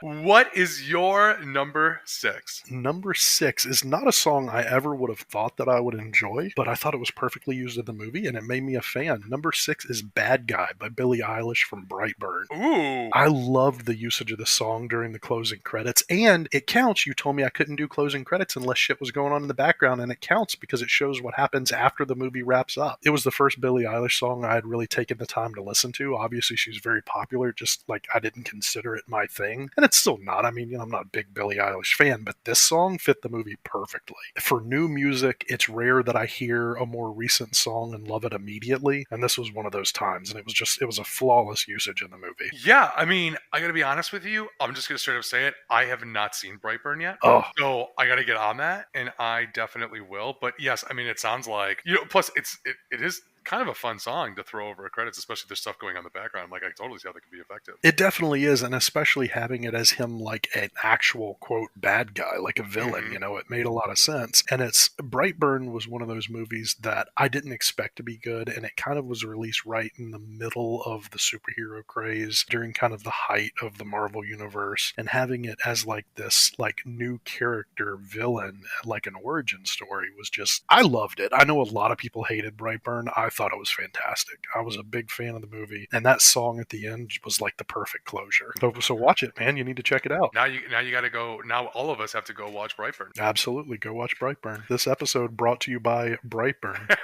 What is your number 6? Number 6 is not a song I ever would have thought that I would enjoy, but I thought it was perfectly used in the movie, and it made me a fan. Number 6 is Bad Guy by Billie Eilish from Brightburn. Ooh. I loved the usage of the song during the closing credits, and it counts. You told me I couldn't do closing credits unless shit was going on in the background, and it counts because it shows what happens after the movie wraps up. It was the first Billie Eilish song I had really taken the time to listen to. Obviously, she's very popular, just like I didn't consider it my thing, and it's still not. I mean, you know, I'm not a big Billie Eilish fan, but this song fit the movie perfectly. For new music, it's rare that I hear a more recent song and love it immediately, and this was one of those times, and it was a flawless usage in the movie. Yeah, I mean, I gotta be honest with you. I'm just gonna straight up say it. I have not seen Brightburn yet. Oh. So I gotta get on that, and I definitely will. But yes, I mean, it sounds like, you know, plus it is kind of a fun song to throw over credits, especially if there's stuff going on in the background. Like, I totally see how that could be effective. It definitely is, and especially having it as him like an actual, quote, bad guy, like a villain, you know, it made a lot of sense. And Brightburn was one of those movies that I didn't expect to be good, and it kind of was released right in the middle of the superhero craze during kind of the height of the Marvel Universe, and having it as like this like new character villain, like an origin story was just, I loved it. I know a lot of people hated Brightburn. I thought it was fantastic. I was a big fan of the movie, and that song at the end was like the perfect closure. So watch it, man. You need to check it out. Now you got to go. Now all of us have to go watch Brightburn. Absolutely, go watch Brightburn. This episode brought to you by Brightburn.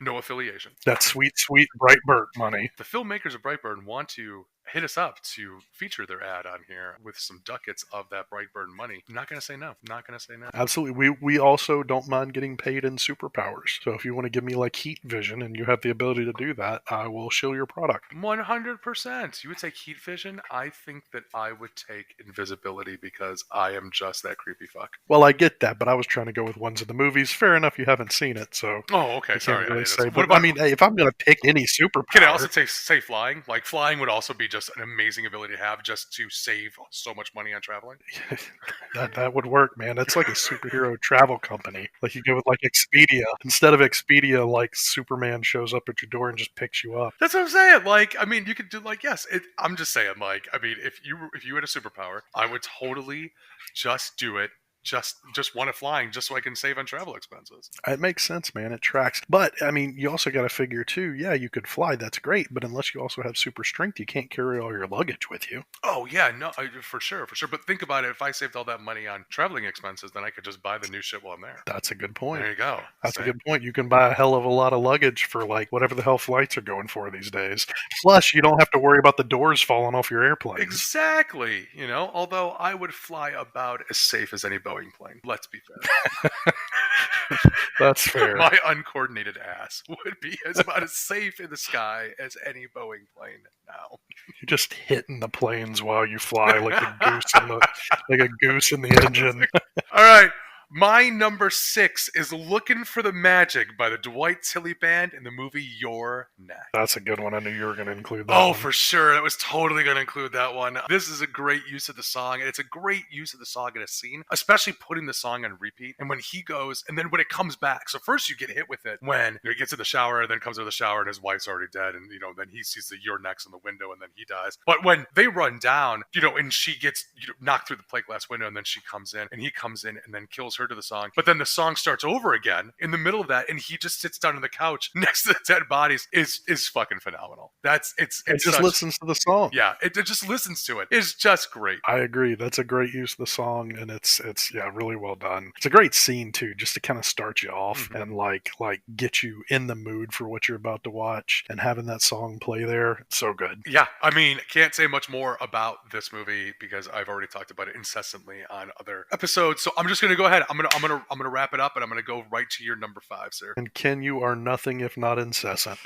No affiliation. That sweet, sweet Brightburn money. The filmmakers of Brightburn want to hit us up to feature their ad on here with some ducats of that Brightburn money. I'm not going to say no. Not going to say no. Absolutely. We also don't mind getting paid in superpowers. So if you want to give me like heat vision and you have the ability to do that, I will shill your product. 100%. You would take heat vision? I think that I would take invisibility because I am just that creepy fuck. Well, I get that, but I was trying to go with ones in the movies. Fair enough, you haven't seen it, so... Oh, okay, sorry. Really say, but, I mean, hey, if I'm going to pick any superpower... Can I also say flying? Like, flying would also be just an amazing ability to have just to save so much money on traveling. that would work, man. It's like a superhero travel company. Like you go with like Expedia. Instead of Expedia, like Superman shows up at your door and just picks you up. That's what I'm saying. Like, I mean, you could do like, yes. I'm just saying, like, I mean, if you had a superpower, I would totally just do it. Just want it flying just so I can save on travel expenses. It makes sense, man. It tracks. But, I mean, you also got to figure, too, yeah, you could fly. That's great. But unless you also have super strength, you can't carry all your luggage with you. Oh, yeah. No, for sure. But think about it. If I saved all that money on traveling expenses, then I could just buy the new shit while I'm there. That's a good point. There you go. That's a good point. You can buy a hell of a lot of luggage for, like, whatever the hell flights are going for these days. Plus, you don't have to worry about the doors falling off your airplane. Exactly. You know, although I would fly about as safe as any Boeing plane. Let's be fair. That's fair. My uncoordinated ass would be about as safe in the sky as any Boeing plane now. You're just hitting the planes while you fly like a goose in the engine. All right. My number 6 is Looking for the Magic by the Dwight Tilley Band in the movie You're Next. That's a good one. I knew you were going to include that one. Oh, for sure. I was totally going to include that one. This is a great use of the song, and it's a great use of the song in a scene, especially putting the song on repeat. And when he goes, and then when it comes back. So first you get hit with it when he gets in the shower, and then comes out of the shower, and his wife's already dead, and, you know, then he sees the You're Next in the window, and then he dies. But when they run down, you know, and she gets knocked through the plate glass window, and then she comes in, and he comes in, and then kills her to the song. But then the song starts over again in the middle of that, and he just sits down on the couch next to the dead bodies. Is fucking phenomenal. It just listens to the song. Yeah, it just listens to it. It's just great. I agree. That's a great use of the song, and it's really well done. It's a great scene too, just to kind of start you off and like get you in the mood for what you're about to watch, and having that song play there, it's so good. Yeah, I mean, can't say much more about this movie because I've already talked about it incessantly on other episodes. So I'm just gonna go ahead. I'm gonna wrap it up, and I'm gonna go right to your number 5, sir. And Ken, you are nothing if not incessant.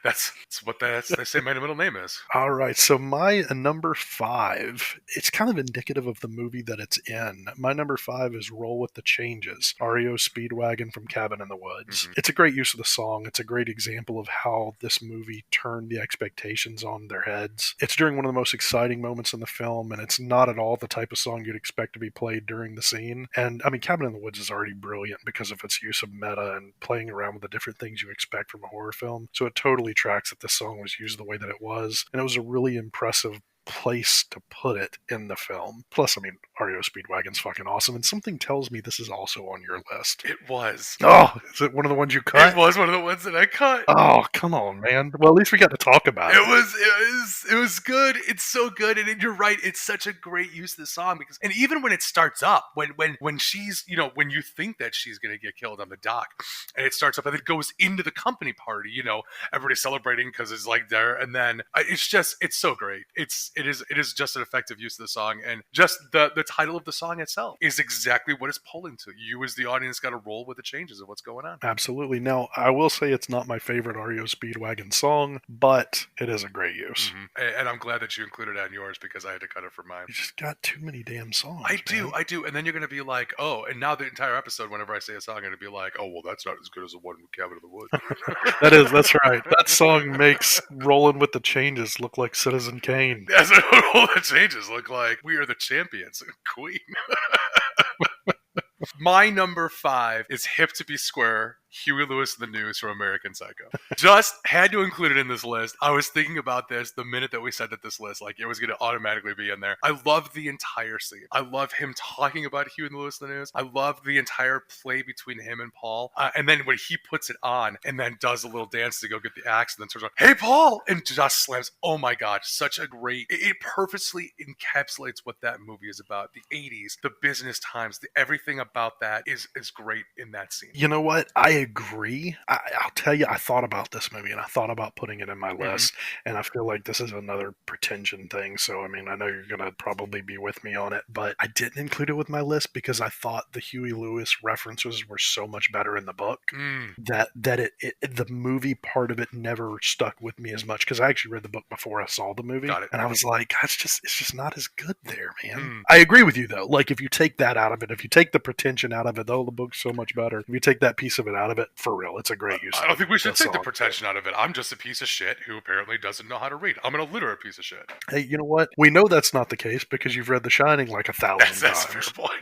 That's what they say my middle name is. All right, so my number 5, it's kind of indicative of the movie that it's in. My number 5 is Roll with the Changes, REO Speedwagon from Cabin in the Woods. Mhm. It's a great use of the song. It's a great example of how this movie turned the expectations on their heads. It's during one of the most exciting moments in the film, and it's not at all the type of song you'd expect to be played during the scene. And I mean, Cabin in the Woods is already brilliant because of its use of meta and playing around with the different things you expect from a horror film. So it totally tracks that this song was used the way that it was, and it was a really impressive place to put it in the film. Plus, I mean, REO Speedwagon's fucking awesome, and something tells me this is also on your list. It was. Oh, is it one of the ones you cut? It was one of the ones that I cut. Oh, come on, man. Well, at least we got to talk about it. It was good. It's so good, and you're right. It's such a great use of the song because, and even when it starts up, when she's, you know, when you think that she's gonna get killed on the dock, and it starts up and it goes into the company party, you know, everybody's celebrating because it's like there, and then it's so great. It is just an effective use of the song, and just the title of the song itself is exactly what it's pulling to. You as the audience got to roll with the changes of what's going on. Absolutely. Now, I will say it's not my favorite REO Speedwagon song, but it is a great use. Mm-hmm. And I'm glad that you included it on yours because I had to cut it for mine. You just got too many damn songs. I do. And then you're going to be like, oh, and now the entire episode, whenever I say a song, I'm going to be like, oh, well, that's not as good as the one with Cabin in the Woods. That's right. That song makes Rolling with the Changes look like Citizen Kane. That's what all the changes look like. We are the champions, Queen. My number 5 is Hip to Be Square, Huey Lewis and the News from American Psycho. Just had to include it in this list. I was thinking about this the minute that we said that this list, like it was going to automatically be in there. I love the entire scene. I love him talking about Huey Lewis and the News. I love the entire play between him and Paul. And then when he puts it on and then does a little dance to go get the axe and then turns around, hey, Paul, and just slams. Oh my God, such a great, it purposely encapsulates what that movie is about. The 80s, the business times, everything about that is great in that scene. You know what? I agree. I'll tell you, I thought about this movie and I thought about putting it in my list, and I feel like this is another pretension thing. So, I mean, I know you're going to probably be with me on it, but I didn't include it with my list because I thought the Huey Lewis references were so much better in the book that the movie part of it never stuck with me as much because I actually read the book before I saw the movie. Got it. And I was like, it's just not as good there, man. I agree with you though. Like if you take that out of it, if you take the pretension out of it, though the book's so much better, if you take that piece of it out of it, for real, it's a great use. I don't think we should take the pretension out of it. I'm just a piece of shit who apparently doesn't know how to read. I'm an illiterate piece of shit. Hey, you know what? We know that's not the case because you've read The Shining like 1,000 times. That's a fair point.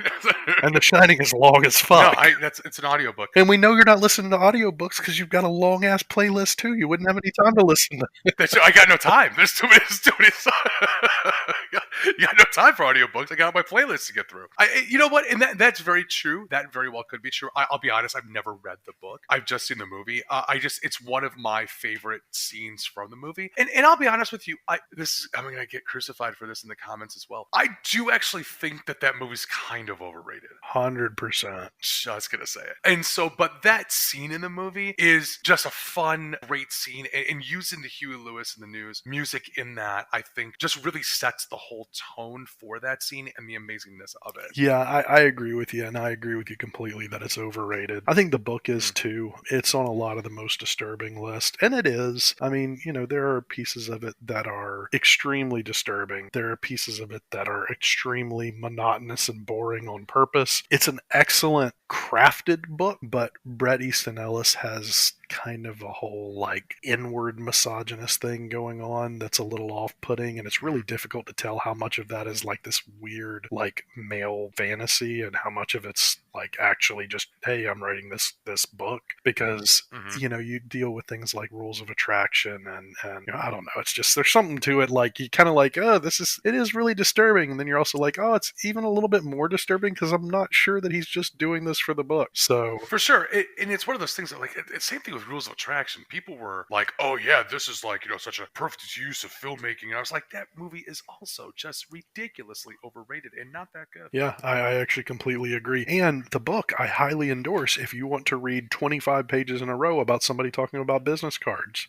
And The Shining is long as fuck. No, it's an audiobook. And we know you're not listening to audiobooks because you've got a long ass playlist too. You wouldn't have any time to listen to. I got no time. There's too many you got no time for audiobooks. I got my playlist to get through. You know what? And that's very true. That very well could be true. I'll be honest, I've never read the book. I've just seen the movie. It's one of my favorite scenes from the movie. And I'll be honest with you, I'm gonna get crucified for this in the comments as well. I do actually think that movie's kind of overrated. 100%. Just gonna say it. And so, but that scene in the movie is just a fun, great scene. And using the Huey Lewis and the News music in that, I think, just really sets the whole tone for that scene and the amazingness of it. Yeah, I agree with you, and I agree with you completely that it's overrated. I think the book is too. It's on a lot of the most disturbing list, and it is. I mean, you know, there are pieces of it that are extremely disturbing. There are pieces of it that are extremely monotonous and boring on purpose. It's an excellent crafted book, but Bret Easton Ellis has kind of a whole like inward misogynist thing going on that's a little off-putting, and it's really difficult to tell how much of that is like this weird like male fantasy and how much of it's like actually just, hey, I'm writing this book because you know, you deal with things like rules of attraction and you know, I don't know, it's just there's something to it, like you kind of like, oh, it is really disturbing, and then you're also like, oh, it's even a little bit more disturbing because I'm not sure that he's just doing this for the book. So for sure, and it's one of those things that like it's same thing with rules of attraction. People were like, oh yeah, this is like, you know, such a perfect use of filmmaking, and I was like, that movie is also just ridiculously overrated and not that good. Yeah, I actually completely agree. And the book I highly endorse if you want to read 25 pages in a row about somebody talking about business cards.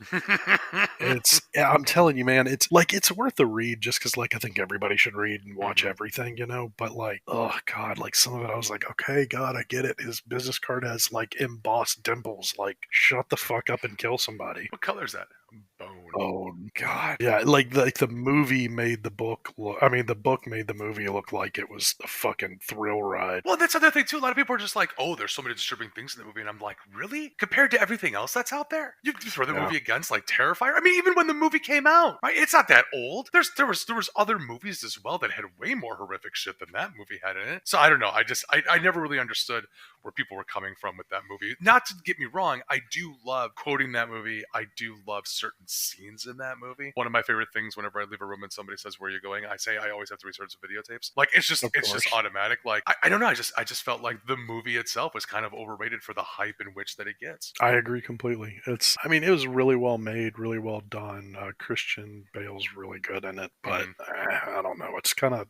I'm telling you, man, it's like it's worth a read just because like I think everybody should read and watch everything, you know. But like, oh god, like some of it I was like, okay, God, I get it. His business card has like embossed dimples. Like, shut the fuck up and kill somebody. What color is that? Oh God! Yeah, like the movie made the book look. I mean, the book made the movie look like it was a fucking thrill ride. Well, that's the other thing too. A lot of people are just like, "Oh, there's so many disturbing things in the movie," and I'm like, "Really? Compared to everything else that's out there, you throw the Yeah, movie against like Terrifier? I mean, even when the movie came out, right? It's not that old. There was other movies as well that had way more horrific shit than that movie had in it. So I don't know. I never really understood where people were coming from with that movie. Not to get me wrong, I do love quoting that movie. I do love certain scenes in that movie. One of my favorite things whenever I leave a room and somebody says, "Where are you going?" I say I always have to research the videotapes. Like of it's just course. automatic. Like I don't know. I just felt like the movie itself was kind of overrated for the hype in which that it gets. I agree completely. I mean, it was really well made, really well done. Christian Bale's really good in it, but I don't know.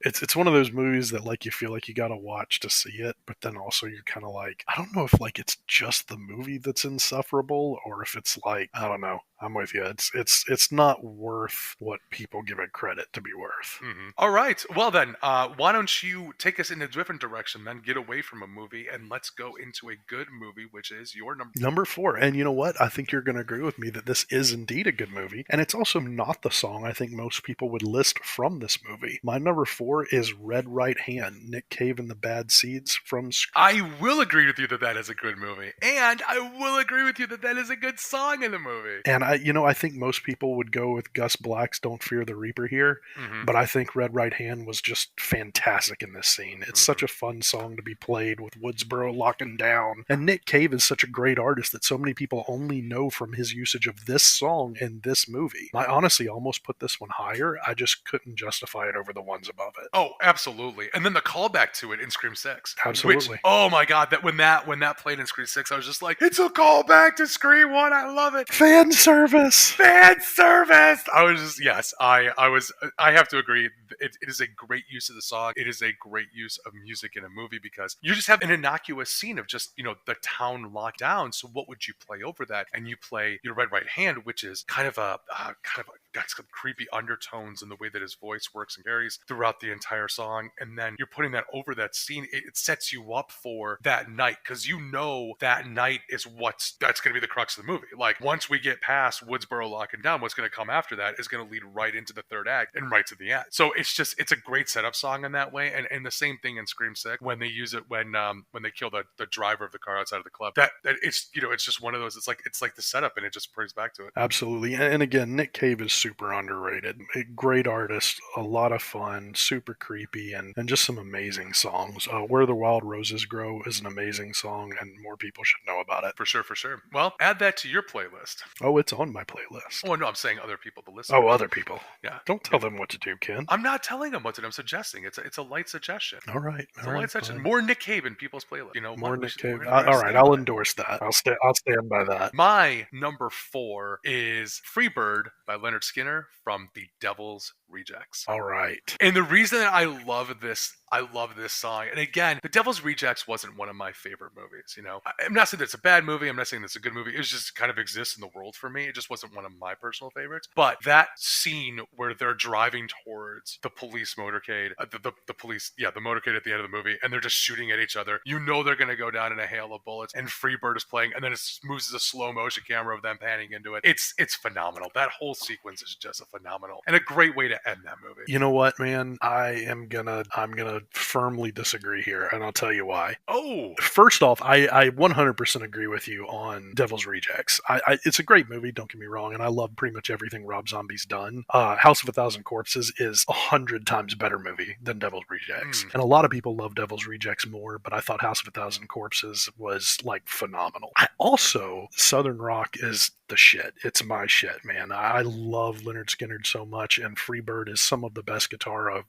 It's one of those movies that like you feel like you got to watch to see it, but then also you're kind of like, I don't know if like it's just the movie that's insufferable or if it's like, I don't know. I'm with you. It's not worth what people give it credit to be worth. All right. Well then, why don't you take us in a different direction? Then get away from a movie and let's go into a good movie, which is your Number 4, and you know what? I think you're going to agree with me that this is indeed a good movie, and it's also not the song I think most people would list from this movie. My number 4 is Red Right Hand, Nick Cave and the Bad Seeds from I will agree with you that that is a good movie, and I will agree with you that that is a good song in the movie. And I think most people would go with Gus Black's "Don't Fear the Reaper" here, but I think "Red Right Hand" was just fantastic in this scene. It's such a fun song to be played with Woodsboro locking down, and Nick Cave is such a great artist that so many people only know from his usage of this song in this movie. I honestly almost put this one higher. I just couldn't justify it over the ones above it. Oh, absolutely. And then the callback to it in Scream 6. Absolutely. Which, oh my god, that when that played in Scream 6, I was just like, it's a callback to Scream 1. I love it. Fan service. Fan service. I was just yes, I have to agree. It is a great use of the song. It is a great use of music in a movie because you just have an innocuous scene of just, the town locked down. So what would you play over that? And you play your Red Right Hand, which is kind of got some creepy undertones in the way that his voice works and carries throughout the entire song. And then you're putting that over that scene. It sets you up for that night because that night is that's going to be the crux of the movie. Like once we get past Woodsboro locking down, what's going to come after that is going to lead right into the third act and right to the end. So it's a great setup song in that way. And the same thing in Scream 6 when they use it when they kill the driver of the car outside of the club. That it's it's just one of those. It's like the setup and it just brings back to it. Absolutely. And again, Nick Cave is super underrated. A great artist, a lot of fun, super creepy, and just some amazing songs. Where the Wild Roses Grow is an amazing song, and more people should know about it. For sure. Well, add that to your playlist. Oh, it's on my playlist. Oh, no, I'm saying other people to listen. Oh, other people. Yeah. Don't tell them what to do, Ken. I'm not telling them what to do. I'm suggesting. It's a light suggestion. All right. It's a light suggestion. More Nick Cave in people's playlist. More Nick Cave. All right, I'll endorse that. I'll stand by that. My number 4 is Freebird by Leonard Skinner from The Devil's Rejects. All right. And the reason that I love this song, and again, The Devil's Rejects wasn't one of my favorite movies. I'm not saying it's a bad movie. I'm not saying it's a good movie. It just kind of exists in the world for me. It just wasn't one of my personal favorites. But that scene where they're driving towards the police motorcade, the police, the motorcade at the end of the movie, and they're just shooting at each other. They're going to go down in a hail of bullets, and Freebird is playing, and then it moves as a slow motion camera of them panning into it. It's phenomenal. That whole sequence is just a phenomenal and a great way to end that movie. You know what, man? I'm gonna firmly disagree here, and I'll tell you why. Oh, first off, I 100% agree with you on Devil's Rejects. It's a great movie, don't get me wrong, and I love pretty much everything Rob Zombie's done. House of a Thousand Corpses is 100 times better movie than Devil's Rejects, and a lot of people love Devil's Rejects more, but I thought House of a Thousand Corpses was like phenomenal. Southern Rock is the shit. It's my shit, man. I love Leonard Skinner so much, and Freebird is some of the best guitar of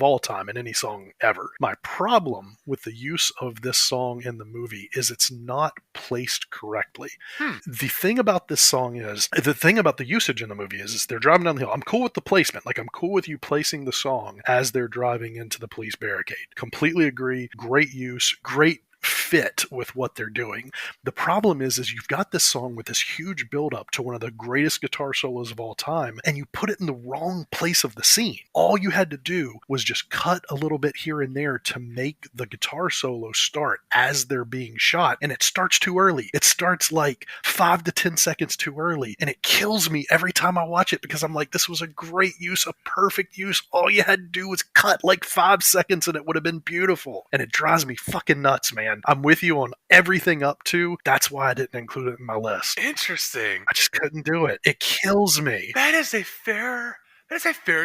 all time in any song ever. My problem with the use of this song in the movie is it's not placed correctly. The thing about this song is, the thing about the usage in the movie is they're driving down the hill. I'm cool with the placement. Like, I'm cool with you placing the song as they're driving into the police barricade. Completely agree. Great use. Great fit with what they're doing. The problem is you've got this song with this huge build up to one of the greatest guitar solos of all time, and you put it in the wrong place of the scene. All you had to do was just cut a little bit here and there to make the guitar solo start as they're being shot, and it starts too early. It starts like 5 to 10 seconds too early, and it kills me every time I watch it because I'm like, this was a great use, a perfect use. All you had to do was cut like 5 seconds and it would have been beautiful. And it drives me fucking nuts, man. I'm with you on everything up to. That's why I didn't include it in my list. Interesting. I just couldn't do it. It kills me. That is a fair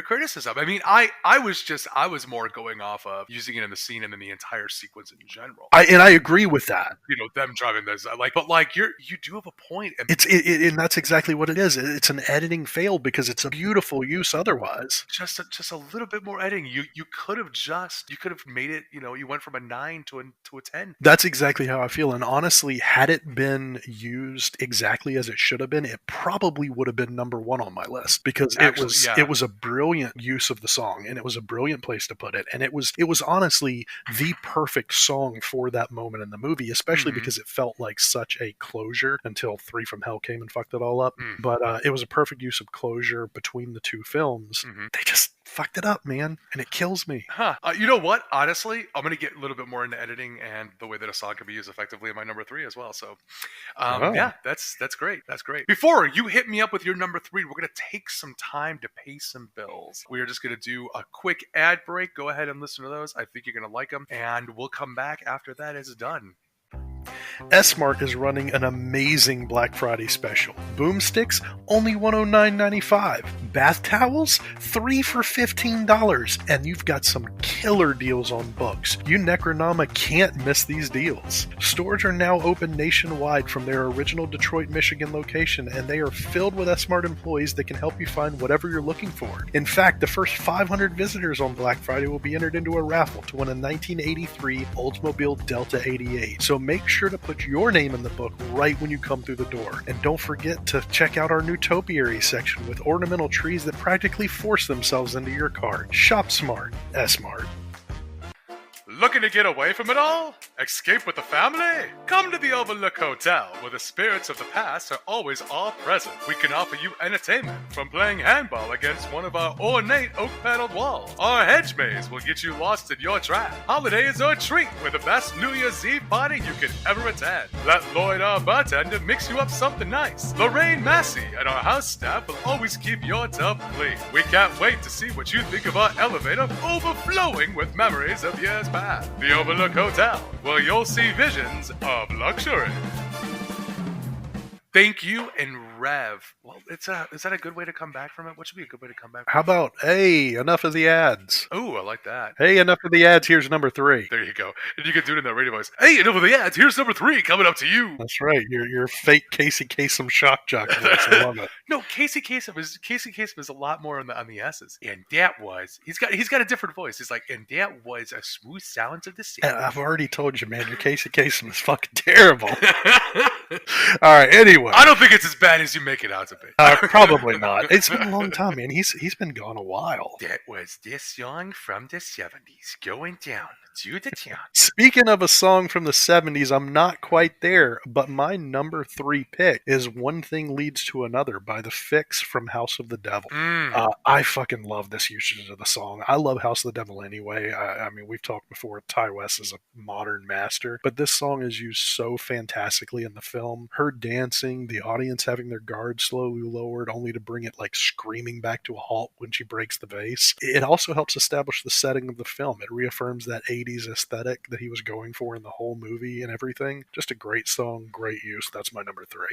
criticism. I mean, I was more going off of using it in the scene and in the entire sequence in general. I agree with that. You know, them driving those but like you do have a point. And and that's exactly what it is. It's an editing fail because it's a beautiful use otherwise. Just a little bit more editing. You could have made it. You know, you went from a 9 to a 10. That's exactly how I feel. And honestly, had it been used exactly as it should have been, it probably would have been number 1 on my list because it was a brilliant use of the song, and it was a brilliant place to put it. And it was honestly the perfect song for that moment in the movie, especially because it felt like such a closure until 3 from Hell came and fucked it all up. But it was a perfect use of closure between the two films. They just fucked it up, man, and it kills me. You know what? Honestly, I'm going to get a little bit more into editing and the way that a song can be used effectively in my number 3 as well. So, yeah, that's great. That's great. Before you hit me up with your number 3, we're going to take some time to pay some bills. We are just going to do a quick ad break. Go ahead and listen to those. I think you're going to like them, and we'll come back after that is done. S-Mart is running an amazing Black Friday special. Boomsticks, only $109.95. Bath towels, 3 for $15. And you've got some killer deals on books. You Necronama can't miss these deals. Stores are now open nationwide from their original Detroit, Michigan location, and they are filled with S-Mart employees that can help you find whatever you're looking for. In fact, the first 500 visitors on Black Friday will be entered into a raffle to win a 1983 Oldsmobile Delta 88. So make sure to put your name in the book right when you come through the door. And don't forget to check out our new topiary section with ornamental trees that practically force themselves into your cart. Shop smart. S-Mart. Looking to get away from it all? Escape with the family? Come to the Overlook Hotel, where the spirits of the past are always all present. We can offer you entertainment, from playing handball against one of our ornate oak-paneled walls. Our hedge maze will get you lost in your trap. Holidays are a treat with the best New Year's Eve party you can ever attend. Let Lloyd, our bartender, mix you up something nice. Lorraine Massey and our house staff will always keep your tub clean. We can't wait to see what you think of our elevator overflowing with memories of years past. The Overlook Hotel, where you'll see visions of luxury. Thank you, and Rev. Well, is that a good way to come back from it? What should be a good way to come back from How about, hey, enough of the ads? Oh, I like that. Hey, enough of the ads. Here's number 3. There you go. And you can do it in that radio voice. Hey, enough of the ads. Here's number 3 coming up to you. That's right. Your fake Casey Kasem shock jock voice. I love it. No, Casey Kasem is a lot more on the S's. And that was he's got a different voice. He's like, and that was a smooth sound of the sea. And I've already told you, man, your Casey Kasem is fucking terrible. All right, anyway. I don't think it's as bad as you make it out to be. Probably not. It's been a long time, man. He's been gone a while. That was this song from the 70s going down to the town. Speaking of a song from the 70s, I'm not quite there, but my number 3 pick is One Thing Leads to Another by The Fix from House of the Devil. I fucking love this usage of the song. I love House of the Devil anyway. I mean, we've talked before, Ty West is a modern master, but this song is used so fantastically in the film. Her dancing, the audience having their guard slowly lowered only to bring it like screaming back to a halt when she breaks the vase. It also helps establish the setting of the film. It reaffirms that 80s aesthetic that he was going for in the whole movie and everything. Just a great song, great use. That's my number 3.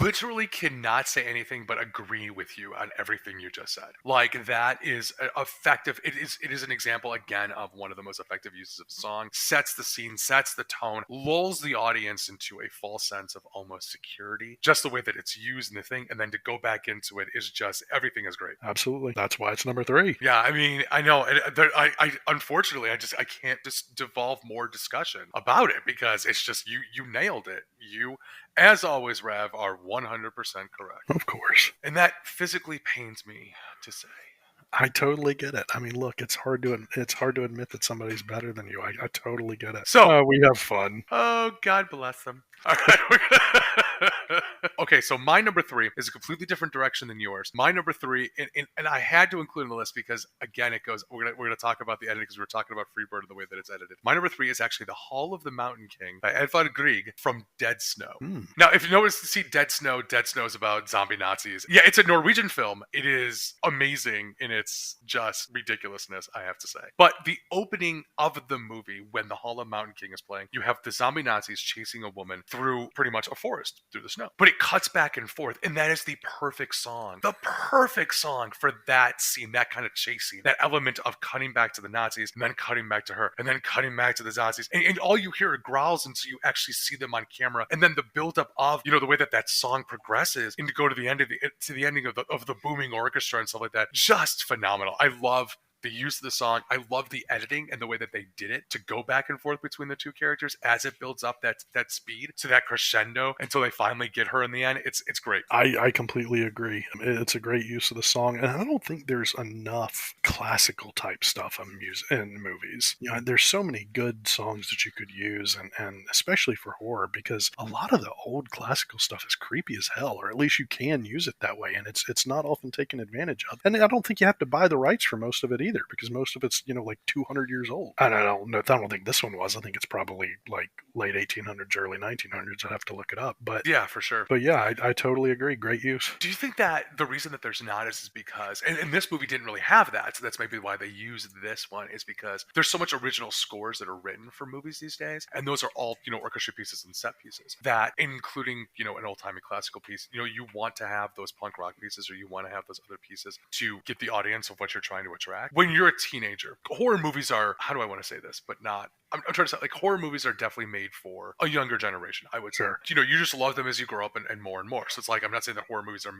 Literally cannot say anything but agree with you on everything you just said. Like, that is effective. It is an example again of one of the most effective uses of the song. Sets the scene, sets the tone, lulls the audience into a false sense of almost security. Just the way that it's used in the thing, and then to go back into it is just, everything is great. Absolutely. That's why it's number 3. Yeah, I mean, I know. I unfortunately, I can't just devolve more discussion about it because it's just, you nailed it. You, as always, Rev, are 100% correct. Of course. And that physically pains me to say. I totally get it. I mean, look, it's hard to admit that somebody's better than you. I totally get it. So, We have fun. oh, God bless them. All right. Okay, so my number 3 is a completely different direction than yours. My number 3, and I had to include in the list because, again, it goes. We're gonna talk about the editing because we were talking about Freebird and the way that it's edited. My number 3 is actually The Hall of the Mountain King by Edvard Grieg from Dead Snow. Now, if you notice, see Dead Snow is about zombie Nazis. Yeah, it's a Norwegian film. It is amazing in its just ridiculousness, I have to say. But the opening of the movie, when The Hall of Mountain King is playing, you have the zombie Nazis chasing a woman through pretty much a forest, through the snow. But it cuts back and forth, and that is the perfect song. The perfect song for that scene, that kind of chase scene. That element of cutting back to the Nazis, and then cutting back to her, and then cutting back to the Nazis. And all you hear are growls until you actually see them on camera. And then the buildup of, the way that song progresses, and to go to the end of the ending of the booming orchestra and stuff like that. Just phenomenal. I love the use of the song. I love the editing and the way that they did it to go back and forth between the two characters as it builds up that speed to that crescendo until they finally get her in the end. It's great. I completely agree. It's a great use of the song, and I don't think there's enough classical type stuff in movies. There's so many good songs that you could use, and especially for horror, because a lot of the old classical stuff is creepy as hell, or at least you can use it that way, and it's not often taken advantage of. And I don't think you have to buy the rights for most of it either, because most of it's like 200 years old. And I don't think this one was. I think it's probably like late 1800s, early 1900s. I'd have to look it up, but yeah, for sure. But yeah, I totally agree. Great use. Do you think that the reason that there's not is because, and this movie didn't really have that, so that's maybe why they used this one, is because there's so much original scores that are written for movies these days, and those are all orchestra pieces and set pieces, that including an old-timey classical piece, you want to have those punk rock pieces, or you want to have those other pieces to get the audience of what you're trying to attract. When you're a teenager, horror movies are, how do I want to say this, but not, I'm trying to say, like, horror movies are definitely made for a younger generation, I would say. Sure. You just love them as you grow up and more and more. So it's like, I'm not saying that horror movies are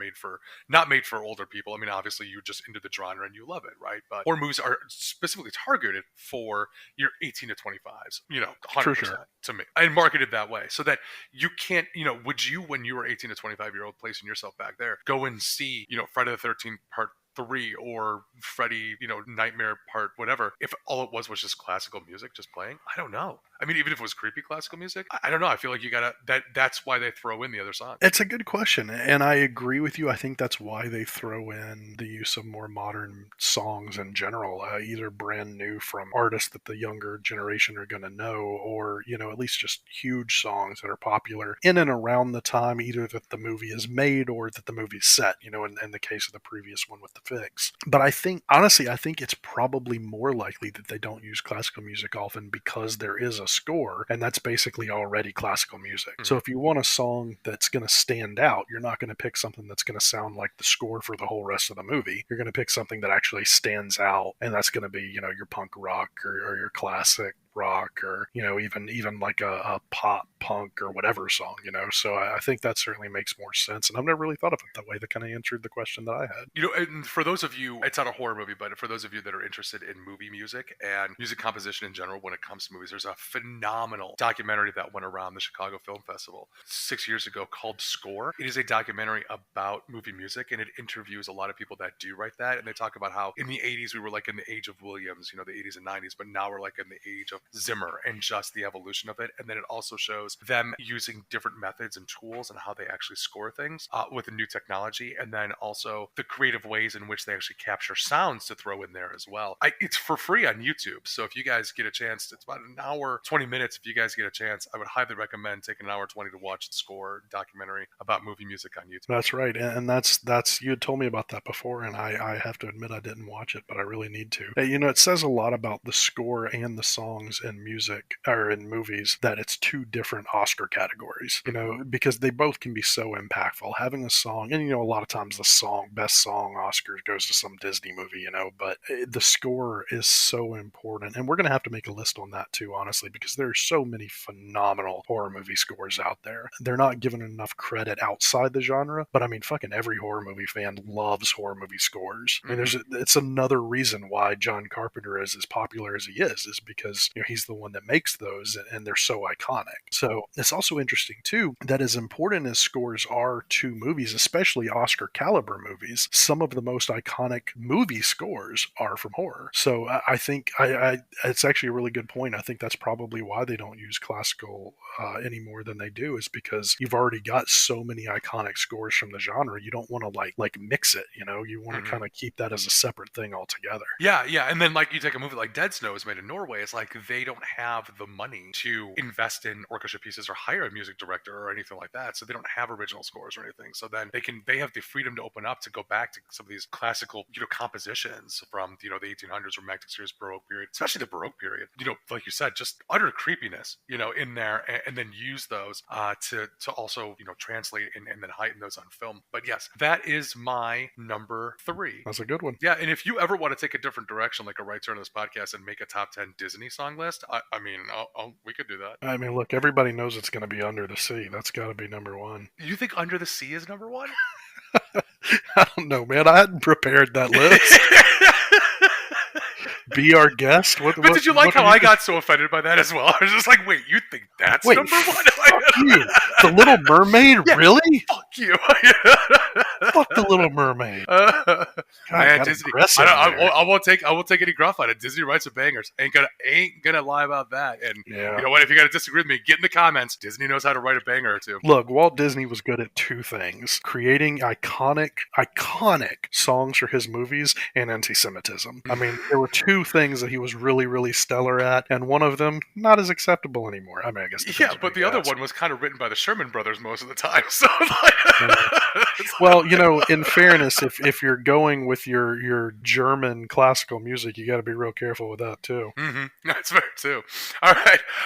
not made for older people. I mean, obviously, you're just into the genre and you love it, right? But horror movies are specifically targeted for your 18 to 25s, 100% to me. And marketed that way. So that you can't, would you, when you were 18 to 25-year-old, placing yourself back there, go and see, Friday the 13th Part 3 or Freddy, Nightmare Part whatever, if all it was just classical music just playing? I don't know. I mean, even if it was creepy classical music, I don't know. I feel like you gotta, that's why they throw in the other songs. It's a good question, and I agree with you. I think that's why they throw in the use of more modern songs in general, either brand new from artists that the younger generation are going to know, or, at least just huge songs that are popular in and around the time either that the movie is made or that the movie is set, in the case of the previous one with the Figs. But I think it's probably more likely that they don't use classical music often because there is a score, and that's basically already classical music. So if you want a song that's going to stand out, you're not going to pick something that's going to sound like the score for the whole rest of the movie. You're going to pick something that actually stands out, and that's going to be, your punk rock or your classic rock, or even like a pop punk or whatever song, so I think that certainly makes more sense, and I've never really thought of it that way. That kind of answered the question that I had. And for those of you, it's not a horror movie, but for those of you that are interested in movie music and music composition in general when it comes to movies, there's a phenomenal documentary that went around the Chicago Film Festival 6 years ago called Score. It is a documentary about movie music, and it interviews a lot of people that do write that, and they talk about how in the 80s we were like in the age of Williams, the 80s and 90s, but now we're like in the age of Zimmer, and just the evolution of it. And then it also shows them using different methods and tools and how they actually score things with the new technology, and then also the creative ways in which they actually capture sounds to throw in there as well. It's for free on YouTube, so if you guys get a chance, it's about an hour 20 minutes. If you guys get a chance, I would highly recommend taking an hour 20 to watch the Score documentary about movie music on YouTube. That's right, and that's you had told me about that before, and I have to admit I didn't watch it, but I really need to. It says a lot about the score and the songs in music or in movies that it's two different Oscar categories, because they both can be so impactful. Having a song, and a lot of times the best song Oscars goes to some Disney movie, but the score is so important, and we're going to have to make a list on that too, honestly, because there are so many phenomenal horror movie scores out there. They're not given enough credit outside the genre, but I mean, fucking every horror movie fan loves horror movie scores. I mean, it's another reason why John Carpenter is as popular as he is because he's the one that makes those, and they're so iconic. So it's also interesting too that as important as scores are to movies, especially Oscar caliber movies, some of the most iconic movie scores are from horror. So I think it's actually a really good point. I think that's probably why they don't use classical any more than they do, is because you've already got so many iconic scores from the genre. You don't want to like mix it, you want to kind of keep that as a separate thing altogether. Yeah, and then like you take a movie like Dead Snow is made in Norway, it's like they don't have the money to invest in orchestra pieces or hire a music director or anything like that, so they don't have original scores or anything. So then they have the freedom to open up to go back to some of these classical compositions from the 1800s, romantic series, Baroque period, especially the Baroque period. Like you said, just utter creepiness in there, and then use those to also translate and then heighten those on film. But yes, that is my number 3. That's a good one. Yeah, and if you ever want to take a different direction, like a right turn of this podcast, and make a top 10 Disney song list, I mean, we could do that. I mean, look, everybody knows it's going to be Under the Sea. That's got to be number 1. You think Under the Sea is number 1? I don't know, man. I hadn't prepared that list. Be our guest. But did you like how I got so offended by that as well? I was just like, wait, you think that's number 1? Fuck you. The Little Mermaid? Yeah, really? Fuck you. Fuck The Little Mermaid. God, man, Disney. I won't take any gruff on it. Disney writes a bangers. Ain't gonna lie about that. And you know what? If you gotta disagree with me, get in the comments. Disney knows how to write a banger or two. Look, Walt Disney was good at 2 things: creating iconic songs for his movies and anti-Semitism. I mean, there were 2 things that he was really, really stellar at, and one of them not as acceptable anymore. I mean, I guess. But the other one was kind of written by the Sherman brothers most of the time. So, well, in fairness, if you're going with your German classical music, you got to be real careful with that too. Mm-hmm. That's fair too. All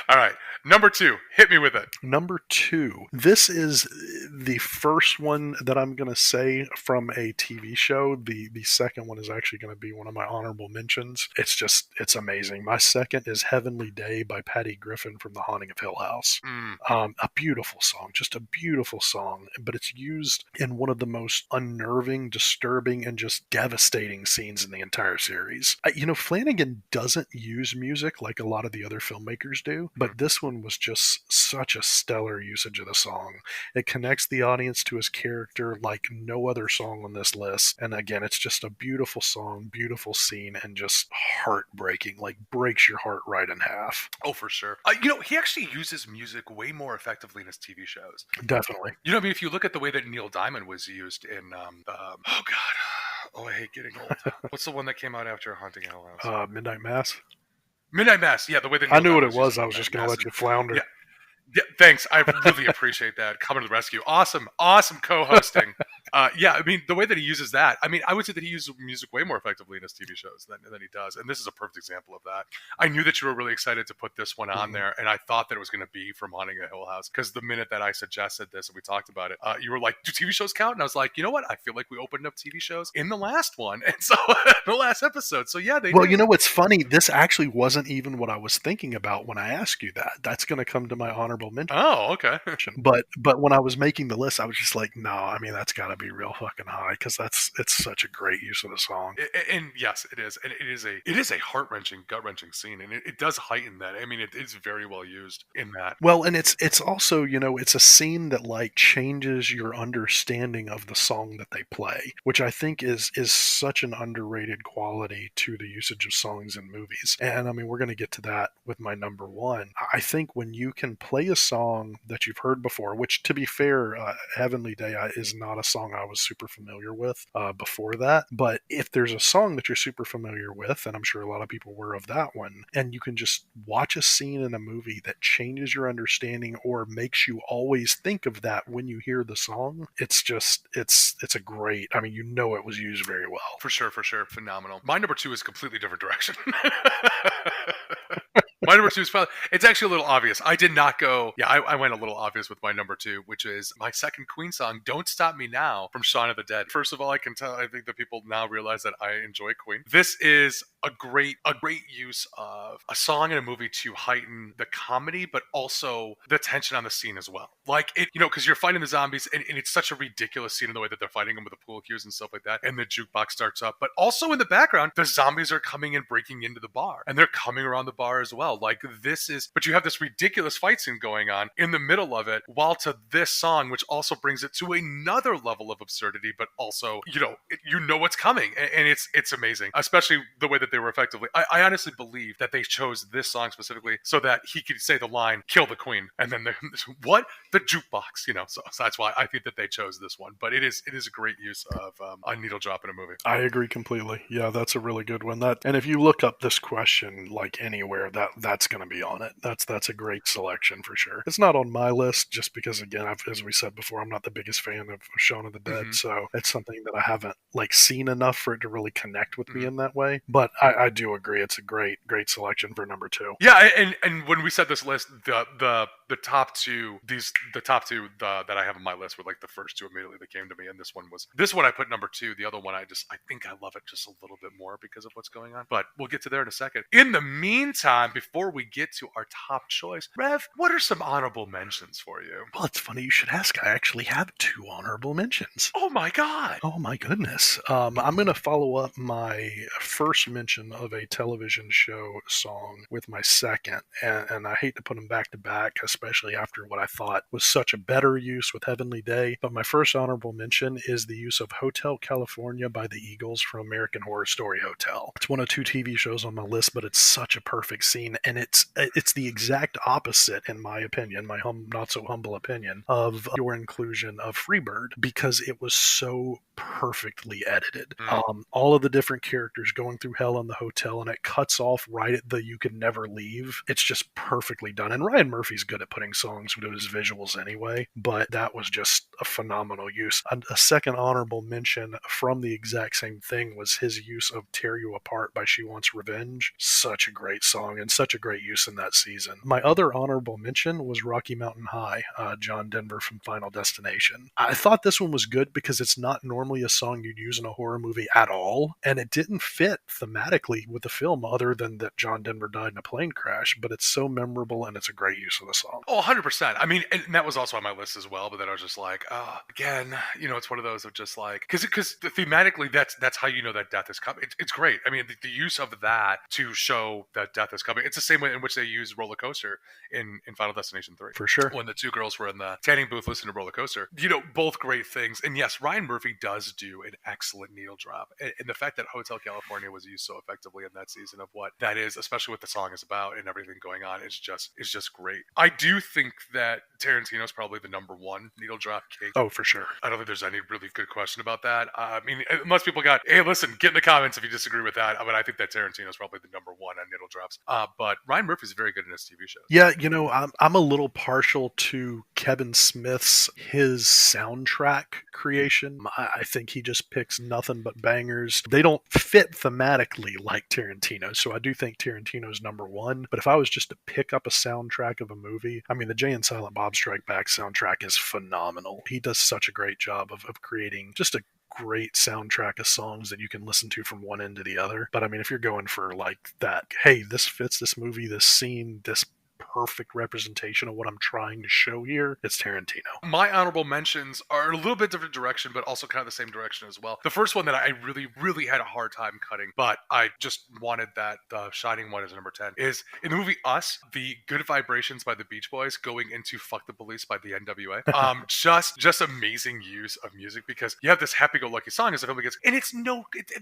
right. Number 2, hit me with it. Number 2. This is the first one that I'm going to say from a TV show. The second one is actually going to be one of my honorable mentions. It's amazing. My second is Heavenly Day by Patty Griffin from The Haunting of Hill House. A beautiful song, just a beautiful song, but it's used in one of the most unnerving, disturbing, and just devastating scenes in the entire series. Flanagan doesn't use music like a lot of the other filmmakers do, but this one was just such a stellar usage of the song. It connects the audience to his character like no other song on this list. And again, it's just a beautiful song, beautiful scene, and just heartbreaking, like breaks your heart right in half. Oh, for sure. He actually uses music way more effectively in his TV shows. Definitely. If you look at the way that Neil Diamond was used in, I hate getting old. What's the one that came out after Haunting Hill House? Midnight Mass. Midnight Mass, yeah, the way that Neil I knew Diamond what it was. I was just going to let you flounder. Yeah, thanks. I really appreciate that. Coming to the rescue. Awesome co-hosting. The way that he uses that, I would say that he uses music way more effectively in his TV shows than he does. And this is a perfect example of that. I knew that you were really excited to put this one on there, and I thought that it was going to be from Haunting a Hill House, because the minute that I suggested this and we talked about it, you were like, do TV shows count? And I was like, you know what? I feel like we opened up TV shows in the last one. And so, the last episode. So yeah, they do. You know what's funny? This actually wasn't even what I was thinking about when I asked you that. That's going to come to my honorable mention. Oh, okay. But when I was making the list, I was just like, no, that's got to be real fucking high, because it's such a great use of the song. And yes, it is, and it is a heart-wrenching, gut-wrenching scene, and it does heighten that. It is very well used in that. Well, and it's also it's a scene that like changes your understanding of the song that they play, which I think is such an underrated quality to the usage of songs in movies. And we're going to get to that with my number 1. I think when you can play a song that you've heard before, which to be fair, Heavenly Day is not a song I was super familiar with before that, but if there's a song that you're super familiar with, and I'm sure a lot of people were of that one, and you can just watch a scene in a movie that changes your understanding or makes you always think of that when you hear the song, it's a great, it was used very well. For sure. Phenomenal. My number 2 is a completely different direction. My number 2 is probably, it's actually a little obvious. I did not go, I went a little obvious with my number 2, which is my second Queen song, Don't Stop Me Now, from Shaun of the Dead. First of all, I think that people now realize that I enjoy Queen. This is a great use of a song in a movie to heighten the comedy, but also the tension on the scene as well. Like, because you're fighting the zombies, and it's such a ridiculous scene in the way that they're fighting them with the pool cues and stuff like that, and the jukebox starts up. But also in the background, the zombies are coming and breaking into the bar, and they're coming around the bar as well. wow, like this is, but you have this ridiculous fight scene going on in the middle of it, while to this song, which also brings it to another level of absurdity, but also, you know what's coming. And it's amazing, especially the way that they were effectively. I honestly believe that they chose this song specifically so that he could say the line, kill the queen. And then what? The jukebox, so that's why I think that they chose this one. But it is a great use of a needle drop in a movie. I agree completely. Yeah, that's a really good one. And if you look up this question like anywhere, that's going to be on it. That's a great selection for sure. It's not on my list just because, again, as we said before, I'm not the biggest fan of Shaun of the Dead, so it's something that I haven't seen enough for it to really connect with me in that way. But I do agree, it's a great selection for number 2. Yeah, and when we said this list, the top two that I have on my list were like the first two immediately that came to me, and this one I put number 2. The other one I think I love it just a little bit more because of what's going on. But we'll get to there in a second. In the meantime, before we get to our top choice, Rev, what are some honorable mentions for you? Well, it's funny you should ask. I actually have 2 honorable mentions. Oh my god! Oh my goodness. I'm going to follow up my first mention of a television show song with my second, and I hate to put them back to back, especially after what I thought was such a better use with Heavenly Day. But my first honorable mention is the use of Hotel California by the Eagles from American Horror Story Hotel. It's one of 2 TV shows on my list, but it's such a perfect scene, and it's the exact opposite, in my opinion, my not so humble opinion, of your inclusion of Freebird, because it was so perfectly edited. All of the different characters going through hell in the hotel, and it cuts off right at the "you can never leave." It's just perfectly done. And Ryan Murphy's good at putting songs to his visuals anyway, but that was just a phenomenal use. A second honorable mention from the exact same thing was his use of "Tear You Apart" by She Wants Revenge. Such a great song and such a great use in that season. My other honorable mention was Rocky Mountain High, John Denver from Final Destination. I thought this one was good because it's not normally a song you'd use in a horror movie at all, and it didn't fit thematically with the film other than that John Denver died in a plane crash, but it's so memorable and it's a great use of the song. Oh, 100%. I mean, and that was also on my list as well, but then I was just like, again, it's one of those of just like, because thematically that's how you know that death is coming. It's great. I mean, the use of that to show that death is coming, it's the same way in which they use Roller Coaster in Final Destination 3. For sure. When the 2 girls were in the tanning booth listening to Roller Coaster, both great things. And yes, Ryan Murphy does do an excellent needle drop. And the fact that Hotel California was used so effectively in that season of what that is, especially what the song is about and everything going on, is just great. I do think that Tarantino's probably the number 1 needle drop king. Oh, for sure. I don't think there's any really good question about that. I mean, unless people hey, listen, get in the comments if you disagree with that. But I think that Tarantino's probably the number 1 on needle drops. But Ryan Murphy's very good in his TV shows. Yeah, I'm a little partial to Kevin Smith's his soundtrack creation. I think he just picks nothing but bangers. They don't fit thematically like Tarantino, so I do think Tarantino's number 1. But if I was just to pick up a soundtrack of a movie, I mean, the Jay and Silent Bob Strike Back soundtrack is phenomenal. He does such a great job of creating just a great soundtrack of songs that you can listen to from one end to the other. But I mean, if you're going for like that, hey, this fits this movie, this scene, this perfect representation of what I'm trying to show here, it's Tarantino. My honorable mentions are a little bit different direction, but also kind of the same direction as well. The first one that I really, really had a hard time cutting, but I just wanted that shining one as number 10, is in the movie Us, the Good Vibrations by the Beach Boys going into Fuck the Police by the NWA. Just amazing use of music, because you have this happy-go-lucky song as the film begins, and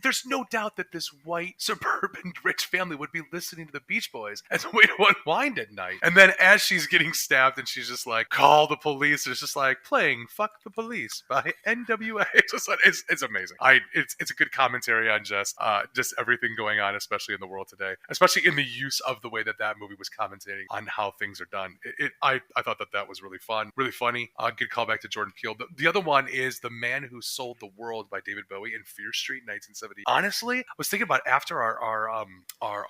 there's no doubt that this white suburban rich family would be listening to the Beach Boys as a way to unwind at night. And then as she's getting stabbed and she's just like, call the police, it's just like playing Fuck the Police by NWA. It's amazing. It's a good commentary on just everything going on, especially in the world today, especially in the use of the way that movie was commentating on how things are done. I thought that was really fun, really funny. Good callback to Jordan Peele. The other one is The Man Who Sold the World by David Bowie in Fear Street, 1970. Honestly, I was thinking about after our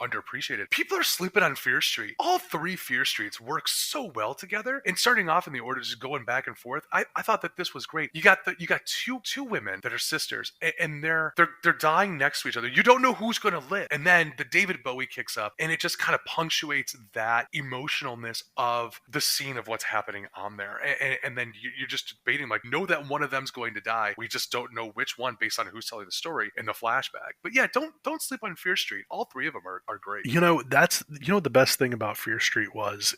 underappreciated, people are sleeping on Fear Street. All 3 Fear Fear Streets work so well together. And starting off in the order, just going back and forth, I thought that this was great. You got two women that are sisters, and they're dying next to each other. You don't know who's going to live, and then the David Bowie kicks up, and it just kind of punctuates that emotionalness of the scene of what's happening on there. And then you're just debating, like, know that one of them's going to die. We just don't know which one based on who's telling the story in the flashback. But yeah, don't sleep on Fear Street. All three of them are great. The best thing about Fear Street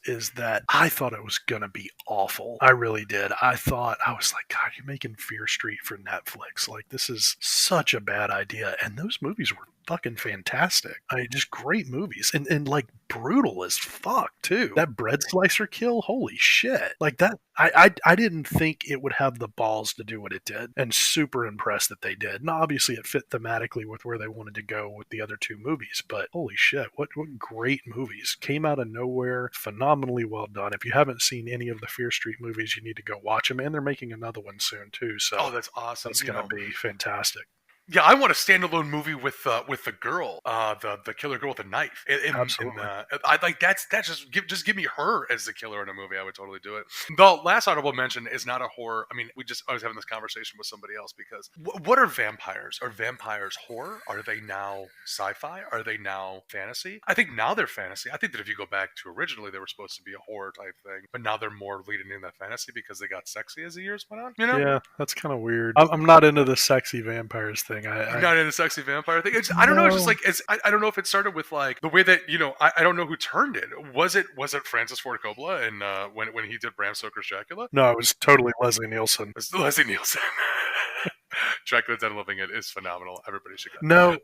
is that I thought it was gonna be awful. I really did. I was like, God, you're making Fear Street for Netflix. Like, this is such a bad idea. And those movies were fucking fantastic. I mean, just great movies, and like brutal as fuck too. That bread slicer kill, holy shit! Like that, I didn't think it would have the balls to do what it did, and super impressed that they did. And obviously, it fit thematically with where they wanted to go with the other two movies. But holy shit, what great movies came out of nowhere, phenomenally well done. If you haven't seen any of the Fear Street movies, you need to go watch them, and they're making another one soon too. So oh, that's awesome. That's gonna be fantastic. Yeah, I want a standalone movie with the girl, the killer girl with the knife. Absolutely. I like that's just give me her as the killer in a movie. I would totally do it. The last honorable mention is not a horror. I mean, I was having this conversation with somebody else because what are vampires? Are vampires horror? Are they now sci-fi? Are they now fantasy? I think now they're fantasy. I think that if you go back to originally they were supposed to be a horror type thing, but now they're more leading into fantasy because they got sexy as the years went on. You know? Yeah, that's kind of weird. I'm not into the sexy vampires thing. You're not in the sexy vampire thing. I don't know. It's just like I don't know if it started with like the way that I don't know who turned it. Was it Francis Ford Coppola and when he did Bram Stoker's Dracula? No, it was totally Leslie Nielsen. It's Leslie Nielsen. Dracula Dead and Living It is phenomenal. Everybody should go. No,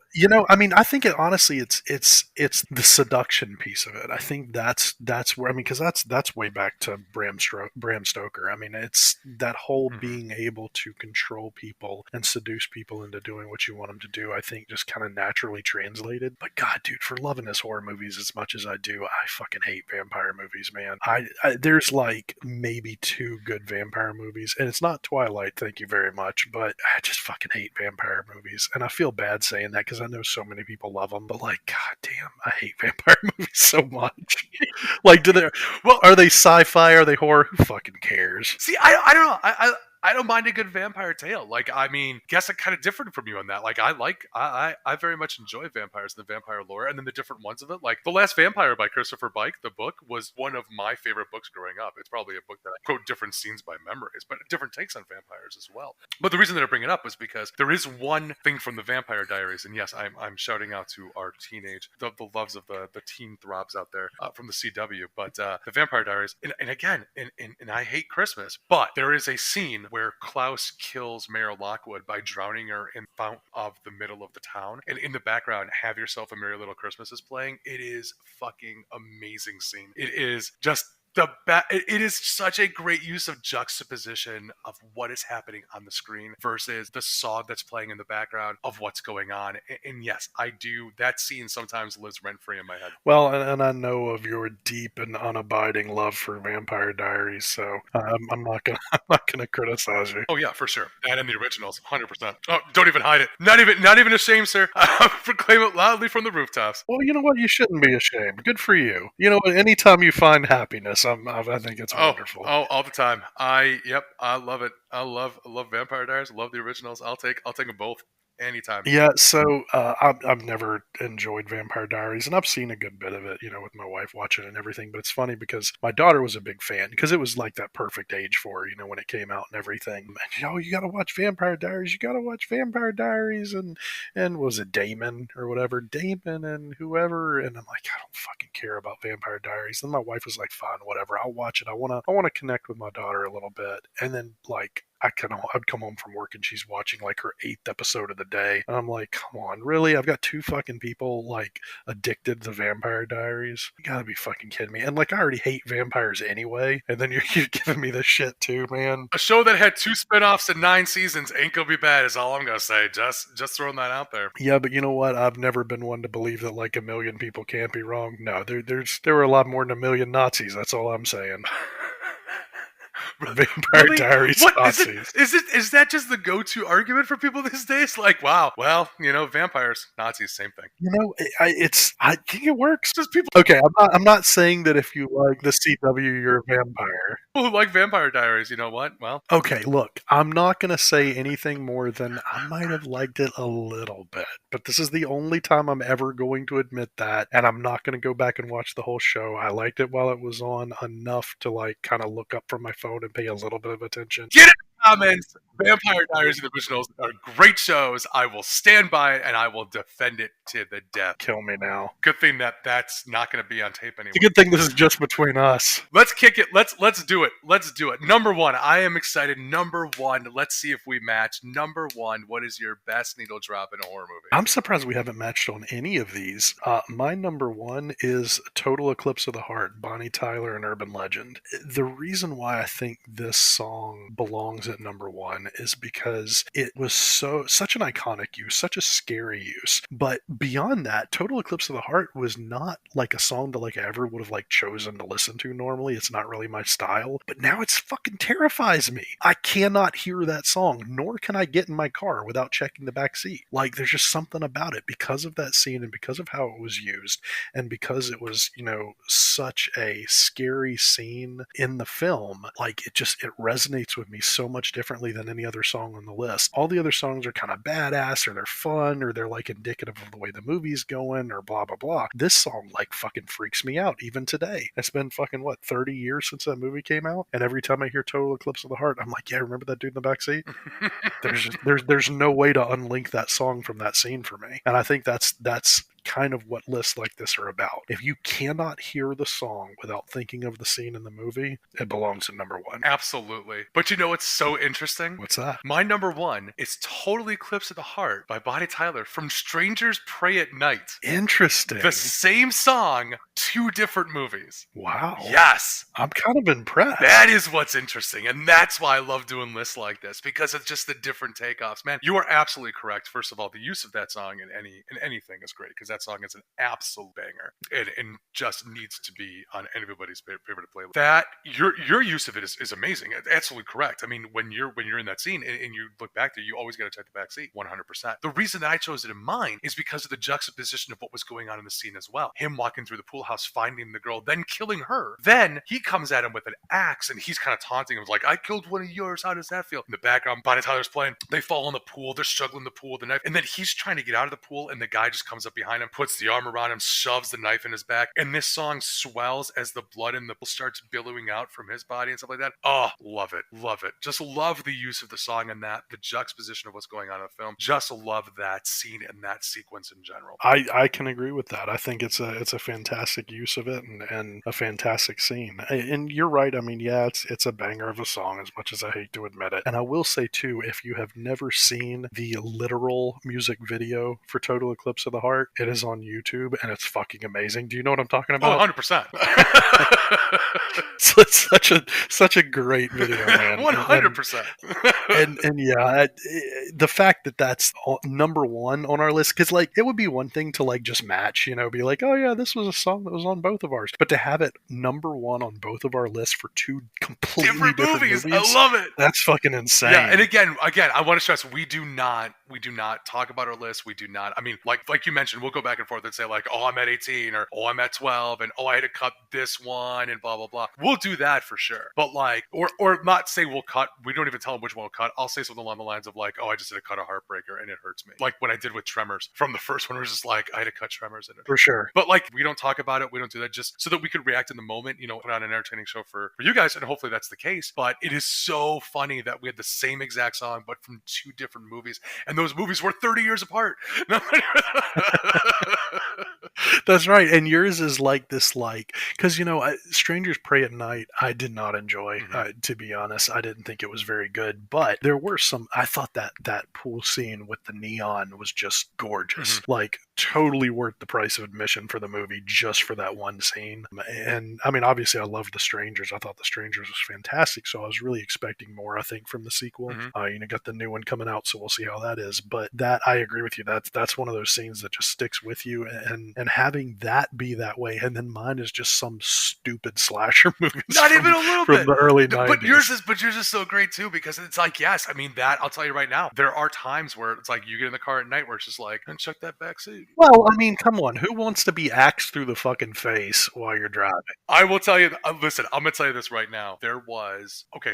I mean, I think honestly, it's the seduction piece of it. I think that's where, I mean, because that's way back to Bram Stoker. I mean, it's that whole being able to control people and seduce people into doing what you want them to do. I think just kind of naturally translated. But God, dude, for loving his horror movies as much as I do, I fucking hate vampire movies, man. I there's like maybe 2 good vampire movies, and it's not Twilight, thank you very much, but I just fucking hate vampire movies, and I feel bad saying that because I know so many people love them, but like, god damn, I hate vampire movies so much. Like, are they sci-fi? Are they horror? Who fucking cares? See, I don't know. I don't mind a good vampire tale. Like, I mean, guess I'm kind of different from you on that. Like, I very much enjoy vampires and the vampire lore, and then the different ones of it. Like, The Last Vampire by Christopher Pike, the book, was one of my favorite books growing up. It's probably a book that I quote different scenes by memories, but different takes on vampires as well. But the reason that I bring it up is because there is one thing from the Vampire Diaries, and yes, I'm shouting out to our the loves of the teen throbs out there from the CW, but the Vampire Diaries, and again, and I hate Christmas, but there is a scene where Klaus kills Mayor Lockwood by drowning her in the fountain of the middle of the town. And in the background, Have Yourself a Merry Little Christmas is playing. It is fucking amazing scene. It is just it is such a great use of juxtaposition of what is happening on the screen versus the song that's playing in the background of what's going on. And yes, I do. That scene sometimes lives rent-free in my head. Well, and I know of your deep and unabiding love for Vampire Diaries, so I'm not gonna criticize you. Oh yeah, for sure. That and the originals, 100%. Oh, don't even hide it. Not even ashamed, sir. I proclaim it loudly from the rooftops. Well, you know what? You shouldn't be ashamed. Good for you. You know, anytime you find happiness, I think it's wonderful. Oh, all the time. I love it. I love Vampire Diaries. I love the originals. I'll take them both. Anytime. Yeah, so I've never enjoyed Vampire Diaries, and I've seen a good bit of it, with my wife watching it and everything. But it's funny because my daughter was a big fan because it was like that perfect age for her, when it came out and everything. And, you got to watch Vampire Diaries. You got to watch Vampire Diaries, and was it Damon or whatever, Damon and whoever. And I'm like, I don't fucking care about Vampire Diaries. And my wife was like, fine, whatever, I'll watch it. I wanna connect with my daughter a little bit, and then like. I'd come home from work and she's watching like her 8th episode of the day. And I'm like, come on, really? I've got 2 fucking people like addicted to Vampire Diaries. You gotta be fucking kidding me. And like, I already hate vampires anyway. And then you're giving me this shit too, man. A show that had 2 spinoffs and 9 seasons ain't gonna be bad is all I'm gonna say. Just throwing that out there. Yeah, but you know what? I've never been one to believe that like 1 million people can't be wrong. No, there were a lot more than 1 million Nazis. That's all I'm saying. Vampire Really? Diaries What is it? Nazis. Is that just the go-to argument for people these days? Like, wow, well, vampires, Nazis, same thing. I think it works. Just people Okay, I'm not saying that if you like the CW, you're a vampire. who like Vampire Diaries. You know what? Well, Okay, look, I'm not going to say anything more than I might have liked it a little bit, but this is the only time I'm ever going to admit that, and I'm not going to go back and watch the whole show. I liked it while it was on enough to like kind of look up from my phone and pay a little bit of attention. get in the comments. Vampire Diaries and the originals are great shows. I will stand by it and I will defend it to the death. Kill me now. Good thing that's not going to be on tape anymore. It's a good thing this is just between us. Let's kick it. Let's do it. Let's do it. Number one, I am excited. Number one, let's see if we match. Number one, what is your best needle drop in a horror movie? I'm surprised we haven't matched on any of these. My number one is Total Eclipse of the Heart, Bonnie Tyler and Urban Legend. The reason why I think this song belongs at number one is because it was such an iconic use, such a scary use. But beyond that, Total Eclipse of the Heart was not like a song that like I ever would have like chosen to listen to normally. It's not really my style. But now it's fucking terrifies me. I cannot hear that song, nor can I get in my car without checking the back seat. Like there's just something about it because of that scene and because of how it was used and because it was, such a scary scene in the film. Like it resonates with me so much differently than any other song on the list. All the other songs are kind of badass or they're fun or they're like indicative of the way the movie's going or blah blah blah. This song like fucking freaks me out even today. It's been fucking 30 years since that movie came out, and every time I hear Total Eclipse of the Heart, I'm like, yeah, remember that dude in the backseat? There's no way to unlink that song from that scene for me. And I think that's kind of what lists like this are about. If you cannot hear the song without thinking of the scene in the movie, it belongs at number one. Absolutely. But you know what's so interesting? What's that? My number one is Total Eclipse of the Heart by Bonnie Tyler from Strangers Pray at Night. Interesting. The same song, two different movies. Wow. Yes. I'm kind of impressed. That is what's interesting. And that's why I love doing lists like this, because it's just the different takeoffs. Man, you are absolutely correct. First of all, the use of that song in anything is great, because that song is an absolute banger and just needs to be on everybody's favorite playlist. That your use of it is amazing. Absolutely correct. I mean, when you're in that scene and you look back there, you always got to check the back seat 100%. The reason that I chose it in mine is because of the juxtaposition of what was going on in the scene as well. Him walking through the pool house, finding the girl, then killing her. Then he comes at him with an axe and he's kind of taunting him, like, I killed one of yours. How does that feel? In the background, Bonnie Tyler's playing. They fall in the pool. They're struggling in the pool with the knife. And then he's trying to get out of the pool and the guy just comes up behind him, puts the arm around him, shoves the knife in his back. And this song swells as the blood in the pool starts billowing out from his body and stuff like that. Oh, love it. Love it. Just love the use of the song and that, the juxtaposition of what's going on in the film. Just love that scene and that sequence in general. I can agree with that. I think it's a fantastic use of it and a fantastic scene. And you're right. I mean, yeah, it's a banger of a song, as much as I hate to admit it. And I will say too, if you have never seen the literal music video for Total Eclipse of the Heart, it is on YouTube and it's fucking amazing. Do you know what I'm talking about? Oh, 100%. It's such a great video, man. 100%. And yeah, the fact that that's number one on our list, because like it would be one thing to like just match, be like, oh yeah, this was a song that was on both of ours, but to have it number one on both of our lists for two completely different movies, I love it. That's fucking insane. Yeah, and again, I want to stress, we do not talk about our list. We do not. I mean, like you mentioned, we'll go back and forth and say like, oh, I'm at 18 or oh, I'm at 12 and oh, I had to cut this one and blah blah blah. We'll do that for sure. But like, or not say we'll cut. We don't even tell them which one we'll cut. I'll say something along the lines of like, oh, I just had to cut a heartbreaker and it hurts me. Like when I did with Tremors from the first one, it was just like I had to cut Tremors and it for sure. But like, we don't talk about it. We don't do that just so that we could react in the moment. Put on an entertaining show for you guys, and hopefully that's the case. But it is so funny that we had the same exact song, but from two different movies, and those movies were 30 years apart. That's right. And yours is like this, like, because Strangers Pray at Night, I did not enjoy. To be honest, I didn't think it was very good. But there were some. I thought that pool scene with the neon was just gorgeous. Like totally worth the price of admission for the movie just for that one scene. And I mean, obviously, I loved The Strangers. I thought The Strangers was fantastic, so I was really expecting more, I think, from the sequel. Got the new one coming out, so we'll see how that is. But that, I agree with you. That's one of those scenes that just sticks with you, and having that be that way, and then mine is just some stupid slasher movie. Not even a little from bit. the early 90s. But yours is so great too, because it's like, yes, I mean, that, I'll tell you right now, there are times where it's like you get in the car at night where it's just like, and check that back seat. Well, I mean, come on. Who wants to be axed through the fucking face while you're driving? I will tell you, listen, I'm going to tell you this right now.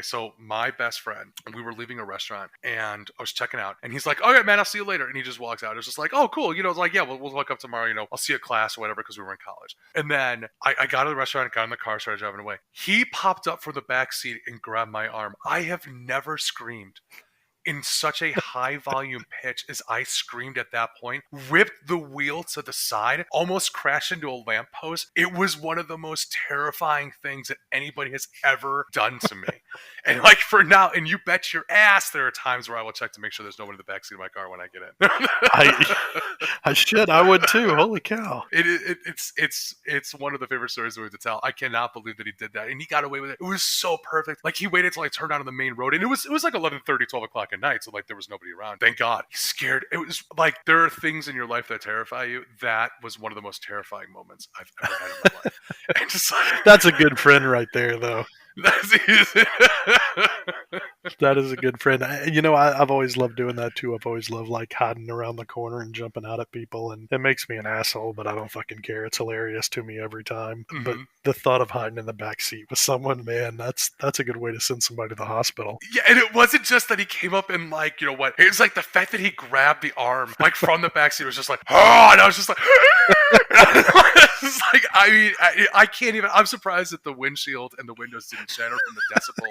So my best friend, we were leaving a restaurant and I was checking out and he's like, all right, man, I'll see you later. And he just walks out. It's just like, oh, cool. It's like, yeah, we'll hook up tomorrow. I'll see you at class or whatever, because we were in college. And then I got to the restaurant, got in the car, started driving away. He popped up from the back seat and grabbed my arm. I have never screamed in such a high volume pitch as I screamed at that point, ripped the wheel to the side, almost crashed into a lamppost. It was one of the most terrifying things that anybody has ever done to me. And like, for now, and you bet your ass there are times where I will check to make sure there's no one in the backseat of my car when I get in. I would too. Holy cow. It's one of the favorite stories we have to tell. I cannot believe that he did that. And he got away with it. It was so perfect. Like, he waited till I turned out on the main road. And it was like 11:30, 12 o'clock at night. So like, there was nobody around. Thank God. He's scared. It was like, there are things in your life that terrify you. That was one of the most terrifying moments I've ever had in my life. And just like, that's a good friend right there, though. That is a good friend. I've always loved doing that too. I've always loved like hiding around the corner and jumping out at people, and it makes me an asshole, but I don't fucking care. It's hilarious to me every time. Mm-hmm. But the thought of hiding in the back seat with someone, man, that's a good way to send somebody to the hospital. Yeah, and it wasn't just that he came up and like, it was like the fact that he grabbed the arm like from the back seat was just like, oh, and I was just like, it's like, I mean, I can't even. I'm surprised that the windshield and the windows didn't shatter from the decibel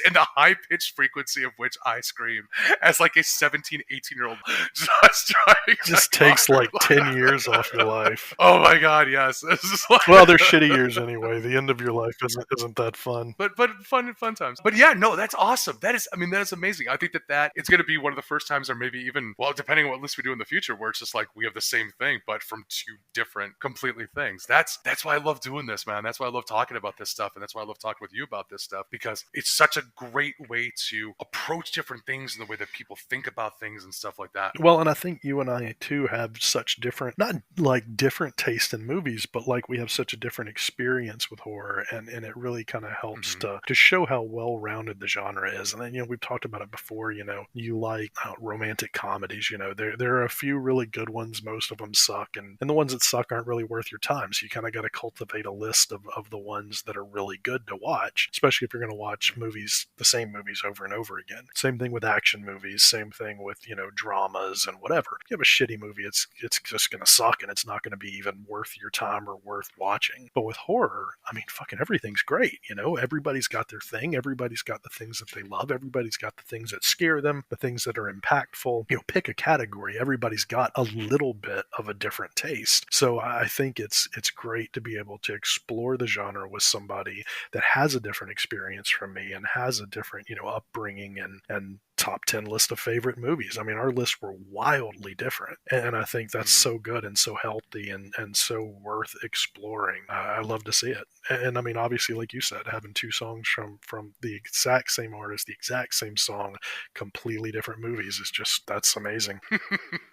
and the high pitched frequency of which I scream as like a 17, 18-year-old just trying. Just takes like 10 years off your life. Oh my God, yes. Like, well, they're shitty years anyway. The end of your life isn't that fun. But fun times. But yeah, no, that's awesome. That is amazing. I think that it's going to be one of the first times, or maybe even, well, depending on what list we do in the future, where it's just like we have the same thing, but from two different completely things. That's why I love doing this, man. That's why I love talking about this stuff, and that's why I love talking with you about this stuff, because it's such a great way to approach different things in the way that people think about things and stuff like that. Well, and I think you and I too have such different, not like different taste in movies, but like we have such a different experience with horror, and it really kind of helps to show how well-rounded the genre is. And then, we've talked about it before, you like romantic comedies, there are a few really good ones, most of them suck, and the ones that suck aren't really worth your time, so you kind of got to cultivate a list of the ones that are really good to watch, especially if you're going to watch the same movies over and over again. Same thing with action movies, same thing with, dramas and whatever. If you have a shitty movie, it's just going to suck, and it's not going to be even worth your time or worth watching. But with horror, I mean, fucking everything's great, everybody's got their thing, everybody's got the things that they love, everybody's got the things that scare them, the things that are impactful. Pick a category, everybody's got a little bit of a different taste. So I think it's great to be able to explore the genre with somebody that has a different experience from me and has a different, upbringing and top 10 list of favorite movies. I mean, our lists were wildly different, and I think that's so good and so healthy and so worth exploring. I love to see it. And I mean, obviously, like you said, having two songs from the exact same artist, the exact same song, completely different movies is just, that's amazing.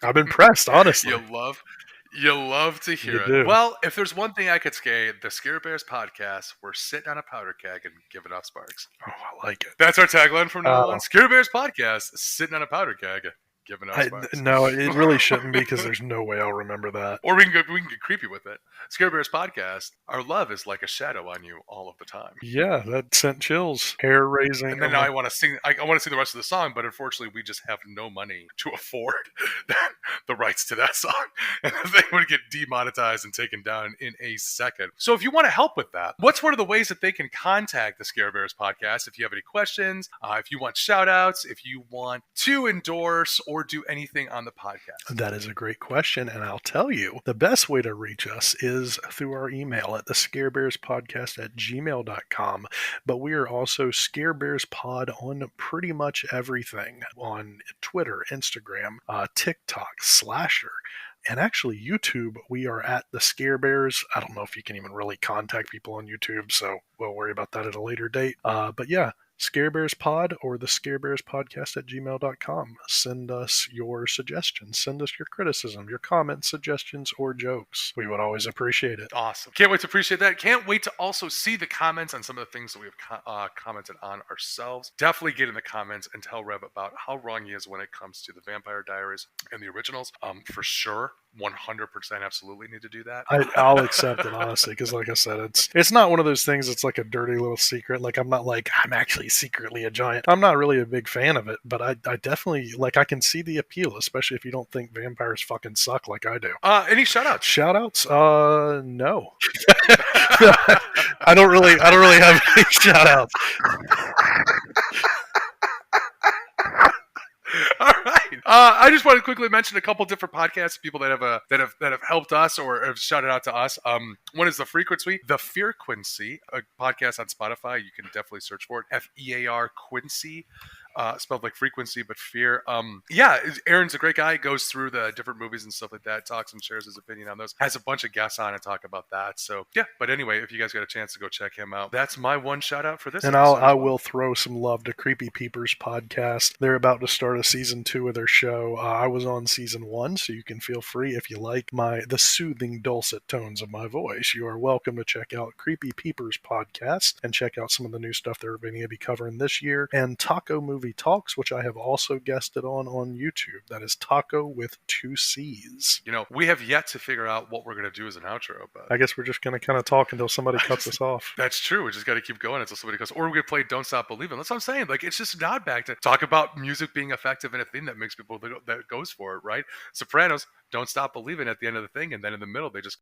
I'm impressed, honestly. You love to hear it. Well, if there's one thing I could say, the Scare Bears podcast, we're sitting on a powder keg and giving off sparks. Oh, I like it. That's our tagline from now on. Scare Bears podcast, sitting on a powder keg. Giving off sparks. No, it really shouldn't be, because there's no way I'll remember that. Or we can get creepy with it. Scare Bears podcast, our love is like a shadow on you all of the time. Yeah, that sent chills. Hair raising. And then now I want to sing. I want to sing the rest of the song, but unfortunately, we just have no money to afford the rights to that song, and they would get demonetized and taken down in a second. So, if you want to help with that, what's one of the ways that they can contact the Scare Bears podcast? If you have any questions, if you want shout outs, if you want to endorse or do anything on the podcast? That is a great question, and I'll tell you, the best way to reach us is through our email at thescarebearspodcast@gmail.com, but we are also Scare Bears Pod on pretty much everything, on Twitter, Instagram, TikTok, Slasher, And actually, YouTube, we are at the Scare Bears. I don't know if you can even really contact people on YouTube, so we'll worry about that at a later date. But yeah, Scare Bears Pod or the Scare Bears Podcast at gmail.com. Send us your suggestions. Send us your criticism, your comments, suggestions, or jokes. We would always appreciate it. Awesome. Can't wait to appreciate that. Can't wait to also see the comments on some of the things that we have commented on ourselves. Definitely get in the comments and tell Rev about how wrong he is when it comes to the Vampire Diaries and the originals. For sure. 100% absolutely need to do that. I'll accept it, honestly, because like I said, it's not one of those things that's like a dirty little secret. Like, I'm not like, I'm actually secretly a giant. I'm not really a big fan of it, but I definitely, like, I can see the appeal, especially if you don't think vampires fucking suck like I do. Any shout-outs? Shout-outs? No. I don't really have any shout-outs. All right. I just want to quickly mention a couple different podcasts, people that have helped us or have shouted out to us. One is The Frequency, The Fear Quincy, a podcast on Spotify. You can definitely search for it. FEAR Quincy. Spelled like frequency, but fear. Yeah, Aaron's a great guy. Goes through the different movies and stuff like that. Talks and shares his opinion on those. Has a bunch of guests on and talk about that. So yeah, but anyway, if you guys got a chance to go check him out, that's my one shout out for this. And I will throw some love to Creepy Peepers podcast. They're about to start a season 2 of their show. I was on season 1, so you can feel free if you like the soothing dulcet tones of my voice. You are welcome to check out Creepy Peepers podcast and check out some of the new stuff they're going to be covering this year. And Taco Movie Talks, which I have also guested on YouTube. That is Taco with 2 C's. You know, we have yet to figure out what we're going to do as an outro, but I guess we're just going to kind of talk until somebody cuts us off. That's true. We just got to keep going until somebody goes, or we're going to play Don't Stop Believing. That's what I'm saying. Like, it's just a nod back to talk about music being effective and a thing that makes people that goes for it, right? Sopranos, Don't Stop Believing at the end of the thing, and then in the middle, they just